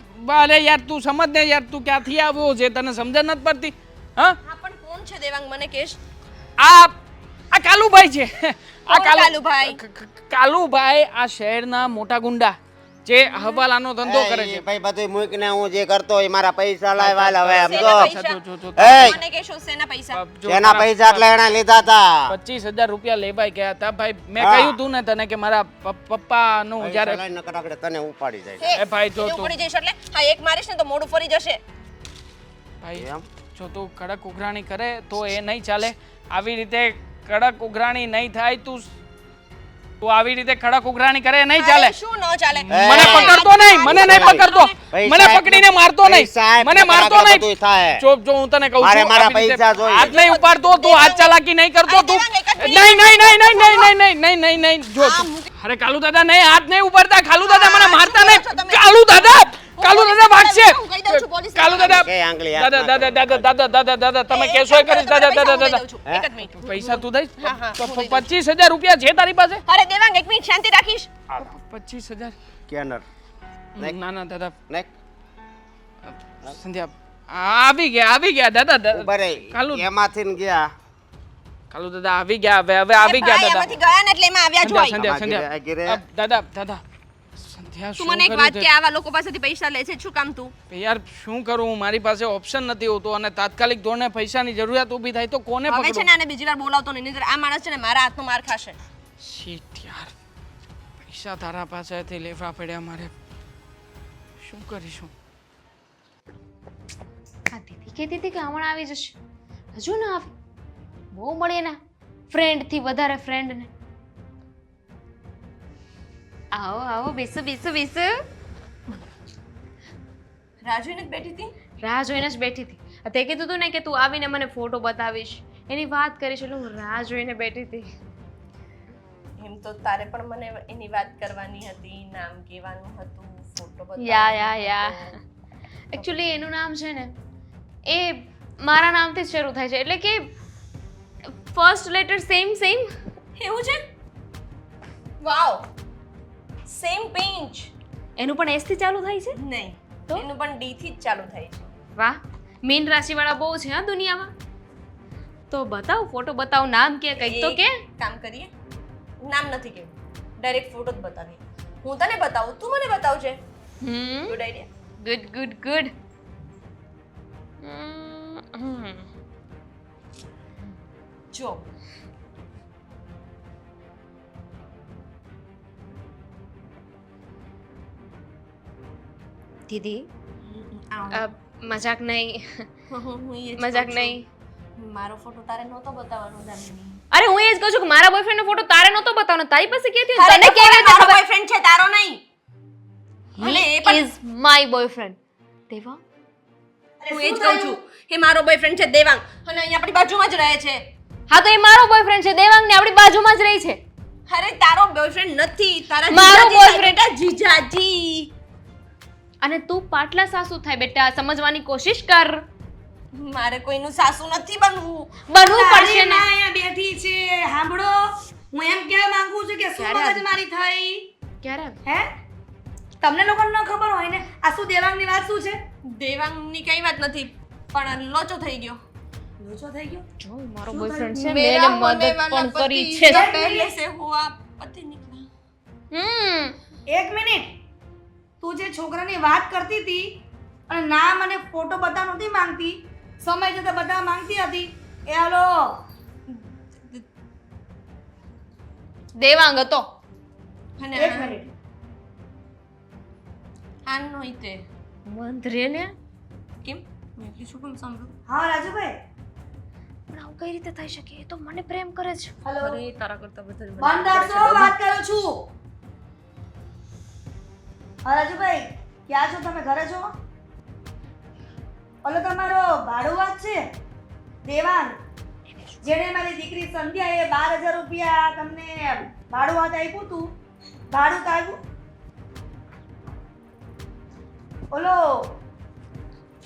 અરે યાર તું સમજ ને યાર, તું ક્યાંથી આવ્યો છે? તને સમજણ નથી પડતી? હા, હા પણ કોણ છે દેવાંગ, મને કહેશ? આ કાલુભાઈ છે. આ કોણ કાલુભાઈ? કાલુભાઈ આ શહેરના મોટા ગુંડા જે હવાલાનો ધંધો કરે છે. એ ભાઈ બધું મૂકીને હું જે કરતો હોય મારા પૈસા લાવ્યા હવે એમ શેના જો. પૈસા? જો, એય! મને કહેશો શેના પૈસા? જો, એના પૈસા એટલે એને લીધા હતા. 25,000 રૂપિયા લેવાઈ ગયા હતા ભાઈ. મેં હા. કહ્યું તું ને તને કે મારા પપ્પાનું પૈસા જ્યારે લઈને કડાકડે તને ઉપાડી જાય. હે, એ ભાઈ જો એવું તું પડી જઈશ એટલે હા એક મારીશ ને તો મોઢું ફરી જશે. ભાઈ એમ? જો તું કડક ઉઘરાણી કરે તો એ નહીં ચાલે. આવી રીતે કડક ઉઘરાણી નહીં થાય. તું આવી રીતે કડક ઉઘરાણી કરે એ નહીં ચાલે. અરે શું ન ચાલે? મને પકડતો નહીં, મને નહીં પકડતો, પૈસા મને પકડીને મારતો નહીં, પૈસા મને મારતો કડાકડે નહીં. બધુંય થાય. જો હું તને કહું મારે છું, મારા આવી રીતે પૈસા જોઈએ. હાથ નહીં ઉપાડતો, તું હાથ ચાલાકી નહીં કરતો, અરે તું દેવાંગ, એક જ નહીં નહીં નહીં નહીં નહીં નહીં નહીં નહીં નહીં જો તું- અરે કાલુ દાદા નહીં, હાથ નહીં ઉપાડતા. કાલુ દાદા મને મારતા નહીં. કાલુ દાદા ભાગશે. હું કહી દઉં છું પોલીસને. કાલુ દાદા કે આંગળી હાથ દાદા નાખો. દાદા દાદા દાદા દાદા તમે એક કેસો કરીશ મિનિટ, દાદા પૈસા દાદા હું દાદા દઈ દઉં છું. એક જ મિનિટ. પૈસા તું દઈશ? હા, હા, હું દઈ દઉં. 25,000 રૂપિયા છે તારી પાસે? અરે દેવાંગ એક મિનિટ શાંતિ રાખીશ. 25,000? સ્કેનર. ના ના દાદા નાખ. સંધ્યા આવી ગયા દાદા ઉભા રહે. કાલુ- એમાંથી ને ગયા. કાલુ દાદા આવી ગયા, હવે આવી ગયા ભાઈ, દાદા. એમાંથી ગયા ને એટલે એમાં આવ્યા જ હોય. સંધ્યા આમાં સંધ્યા ઘીરે. દાદા દાદા સંધ્યા તું શું મને એક કર્યું વાત તે? કે આવા લોકો પાસેથી પૈસા લે છે શું કામ તું? યાર શું કરું, મારી પાસે ઓપ્શન નથી હોતો અને તાત્કાલિક ધોરણે પૈસાની જરૂરિયાત ઊભી થાય તો કોને હવે છે પકડું? ને આને બીજી વાર બોલાવતો નહીં, નહીંતર આ માણસ છે ને મારા હાથનો માર ખાશે. શીટ યાર, પૈસા તારા પાસેથી લેવા પડ્યા મારે. શું કરીશું? આ દીદી કહેતી હતી કે હમણાં આવી જશે, હજુ ના આવી. બહુ મળે ના ફ્રેન્ડથી વધારે ફ્રેન્ડને. આવો આવો, બેસો બેસો બેસો. રાજુને જ બેઠી હતી. રાહ જોઈને જ બેઠી હતી. તે કીધું હતું ને કે તું આવીને મને ફોટો બતાવીશ, એની વાત કરીશ, એટલે હું રાહ જોઈને બેઠી હતી. એમ તો તારે પણ મને એની વાત કરવાની હતી, નામ કહેવાનું હતું, ફોટો યા એકચ્યુઅલી એનું નામ છે ને એ મારા નામથી જ શરૂ થાય છે, એટલે કે ફર્સ્ટ લેટર સેમ એવું છે? વાવ, સેમ પિંચ. એનું પણ એસ થી ચાલુ થાય છે. નહીં તો? એનું પણ ડી થી જ ચાલુ થાય છે. વાહ, મીન રાશિવાળા બહુ છે હા દુનિયામાં. તો બતાવ, ફોટો બતાવ, નામ કે કંઈક તો કે. એક કામ કરીએ, નામ નથી કેવું, ડાયરેક્ટ ફોટો જ બતાવીએ. હું તને બતાવું, તું મને બતાવજે. Good idea. Good good good. જો દીદી આવ. મજાક નહીં, હું એ જ મજાક કહું છું. નહીં. મારો ફોટો તારે નહોતો બતાવવાનો દામિની. અરે હું એ જ કહું છું કે મારા બોયફ્રેન્ડ નો ફોટો તારે નહોતો બતાવવાનો, તારી પાસે ક્યાંથી અરે તને કેવી રીતે મારો ખબર? બોયફ્રેન્ડ છે, તારો નહીં. ભલે એ પણ ઇઝ માય બોયફ્રેન્ડ. દેવા, હું એ જ કહું છું, એ મારો બોયફ્રેન્ડ છે દેવાંગ, અને અહીં આપણી બાજુમાં જ રહે છે. હા તો એ મારો બોયફ્રેન્ડ છે, દેવાંગ ને આપણી બાજુમાં જ રહી છે. અરે તારો બોયફ્રેન્ડ નથી, તારા મારો જીજાજી boyfriend. છે, બેટા, જીજાજી. અને તું પાટલા સાસુ થાય બેટા, સમજવાની કોશિશ કર. મારે કોઈનું સાસુ નથી બનવું. બનવું પડશે ને. અહીંયા બેઠી છે, સાંભળો, હું એમ કહેવા માંગુ છું કે શું ક્યારે આવી? મગજમારી થઈ? ક્યારે? હે? તમને લોકોને ન ખબર હોય ને આ શું દેવાંગની વાત શું છે? દેવાંગની કઈ વાત નથી, પણ લોચો થઈ ગયો. લોચો થઈ ગયો? જો મારો શું બોયફ્રેન્ડ થયું? છે, મેં એને મદદ પણ કરી છે. પહેલે સે હુઆ પતિ નિકલા. એક મિનિટ, તું જે છોકરાની વાત કરતી હતી અને નામ અને ફોટો બતાવવા નહોતી માંગતી, સમય જતા બતાવવા માંગતી હતી, એ હાલો દેવાંગ હતો. અને એક મિનિટ, આનો ઈતે મંદરે ને કેમ મેં એટલી શું કેમ સાંભળું? હા રાજુભાઈ, પણ આવું કઈ રીતે થઈ શકે? એ તો મને પ્રેમ કરે છે. હેલો અરે તારા કરતા વધારે મને બંધ ખબર છે, રાખશો, ડબ્બુ. વાત કરું છું. હા રાજુભાઈ, ક્યાં છો તમે? ઘરે છો? ઓલો તમારો ભાડુઆત છે દેવાંગ, જેણે મારી દીકરી સંધ્યાએ 12,000 રૂપિયા તમને ભાડુઆત આપ્યું હતું. ભાડું તો આવ્યું? ઓલો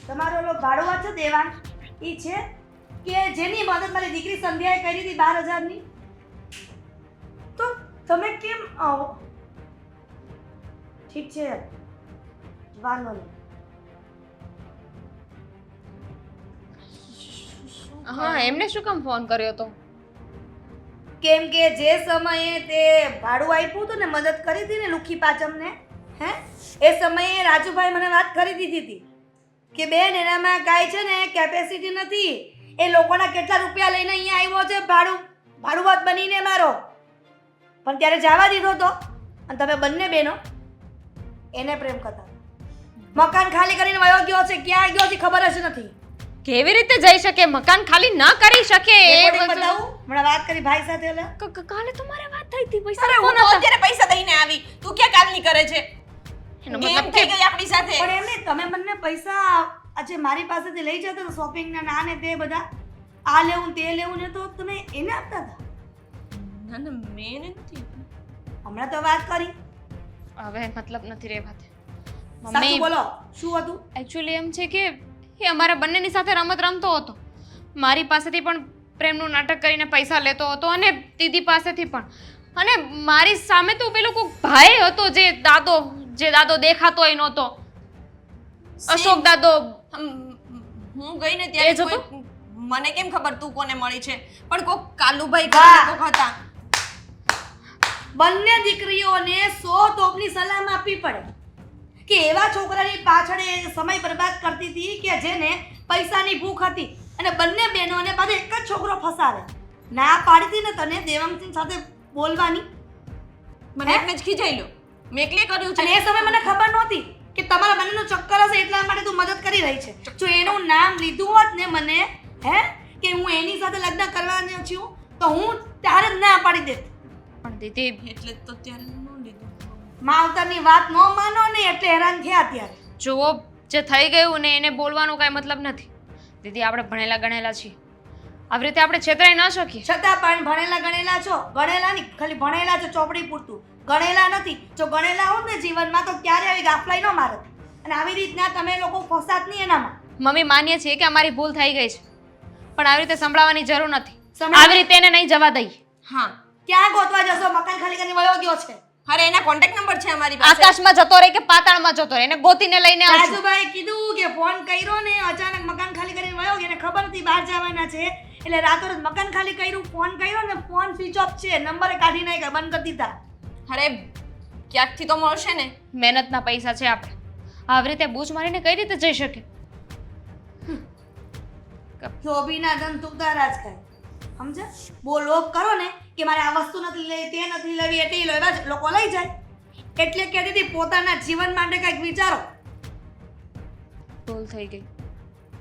તમારો ઓલો ભાડુઆત છે દેવાંગ, ઈ છે કે જેની મદદ મારી દીકરી સંધ્યાએ કરી હતી 12,000 ની? તો તમે કેમ આવો? ઠીક છે, વાંધો નહીં. હા, એમને શું કામ ફોન કર્યો તો? કેમ કે જે સમયે તે ભાડું આપ્યું હતું ને, મદદ કરી હતી ને લુખી પાચમને, હે, એ સમયે રાજુભાઈ મને વાત કરી દીધી હતી કે બેન એનામાં કાંઈ છે ને કેપેસિટી નથી. એ લોકોના કેટલા રૂપિયા લઈને અહીંયા આવ્યો છે ભાડુઆત બનીને મારો, પણ ત્યારે જવા દીધો તો. અને તમે બંને બહેનો એને પ્રેમ કરતા. મકાન ખાલી કરીને વયો ગયો છે, ક્યાં ગયો છે ખબર જ નથી. કેવી રીતે જઈ શકે? મકાન ખાલી ન કરી શકે. રેકોર્ડિંગ બતાવું? હમણાં વાત કરી ભાઈ સાથે એટલે કાલે તમારે વાત થઈ હતી પૈસા અરે હું કોણ તો હતા? અત્યારે પૈસા દઈને આવી, તું ક્યાં કાલની કરે છે? એનો ગેમ મતલબ થઈ કે ગઈ આપણી સાથે. પણ એમને તમે મને પૈસા આજે મારી પાસેથી લઈ જતા હતા શોપિંગના ના ને તે બધા, આ લેવું તે લેવું ને, તો તમે એને આપતા હતા. ના ના મેં એને નથી. હમણાં તો વાત કરી, હવે મતલબ નથી રહેવા દે. સાચું મમ્મી બોલો શું હતું? એકચ્યુઅલી એમ છે કે એ અમારા બંનેની સાથે રમત રમતો હતો. મારી પાસેથી પણ પ્રેમનું નાટક કરીને પૈસા લેતો હતો અને દીદી પાસેથી પણ. અને મારી સામે તો પેલો કોઈક ભાઈ હતો જે દાદો દેખાતો ય નહોતો. અશોક દાદો. હું ગઈ ને એ ત્યારે જ હતો? કોઈ- મને કેમ ખબર તું કોને મળી છે? પણ કોક કાલુભાઈ વાહ. કરીને કોક હતા. બંને દીકરીઓને 100 તોપની સલાહ આપવી પડે કે એવા છોકરાની પાછળ એ સમય બરબાદ કરતી હતી કે જેને પૈસાની ભૂખ હતી, અને બંને બહેનોને પાછો એક જ છોકરો ફસાવે. ના પાડી હતી ને તને દેવાંગસિંહ સાથે બોલવાની, મને એકને જ ખીજાઈ લો. મેં એકલે કર્યું અને છે. એ સમયે મને ખબર નહોતી કે તમારા બંનેનો ચક્કર હશે, એટલા માટે તું મદદ કરી રહી છે. જો એનું નામ લીધું હોત ને મને, હે, કે હું એની સાથે લગ્ન કરવાની છું, તો હું ત્યારે જ ના પાડી દેત. પણ દીદી એટલે જ તો ત્યારે ન લીધું. માવતરની વાત ન માનો ને એટલે હેરાન થયા ત્યારે. જુઓ, જે થઈ ગયું ને એને બોલવાનો કાંઈ મતલબ નથી. દીદી આપણે ભણેલા ગણેલા છીએ, આવી રીતે આપણે છેતરાઈ ન શકીએ. છતાં પણ ભણેલા ગણેલા છો, ગણેલા નહીં, ખાલી ભણેલા છો ચોપડી પૂરતું, ગણેલા નથી. જો ગણેલા હોત ને જીવનમાં તો ક્યારે આવી ગાફલાઈ ન મારત, અને આવી રીતના તમે લોકો ફસાત નહીં એનામાં. મમ્મી માનીએ છીએ કે અમારી ભૂલ થઈ ગઈ છે, પણ આવી રીતે સંભળાવવાની જરૂર નથી. સંભળાવ- આવી રીતે એને નહીં જવા દઈએ. હા, ક્યાં ગોતવા જશો? મકાન ખાલી કરીને વયો ગયો છે. અરે એના કોન્ટેક્ટ નંબર છે અમારી પાસે. આકાશમાં જતો રહે કે પાતાળમાં જતો રહે, એને ગોતીને લઈને આવશું. રાજુભાઈ કીધું કે ફોન કર્યો ને અચાનક મકાન ખાલી કરીને વયો ગયો, એને ખબર હતી બહાર જવાના છે, એટલે રાતોરાત મકાન ખાલી કર્યું, ફોન કર્યો ને ફોન સ્વિચ ઓફ છે, નંબરે કાઢી નાખ્યા, બંધ કરી દીધા. અરે ક્યાંકથી તો મળશે ને. મહેનતના પૈસા છે આપણે, આવી રીતે બૂચ મારીને કઈ રીતે જઈ શકે? લોભીના ધન તુકતા જ ખાય, સમજે? બહુ લોભ કરો ને કે મારે આ વસ્તુ નથી લેવી, તે નથી લેવી, એટલે લેવા જ લોકો લઈ જાય. એટલે કહેતી હતી પોતાના જીવન માટે કંઈક વિચારો. ભૂલ થઈ ગઈ.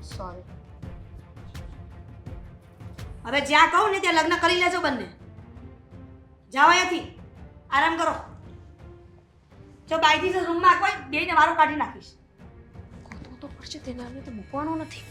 સોરી. હવે જ્યાં કહું ને ત્યાં લગ્ન કરી લેજો બંને. જાઓ અહીંયાથી, આરામ કરો. જો બાયથી રૂમમાં કોઈ બેને વારો કાઢી નાખીશ. તો પડશે તેને તો મૂકવાનો નથી.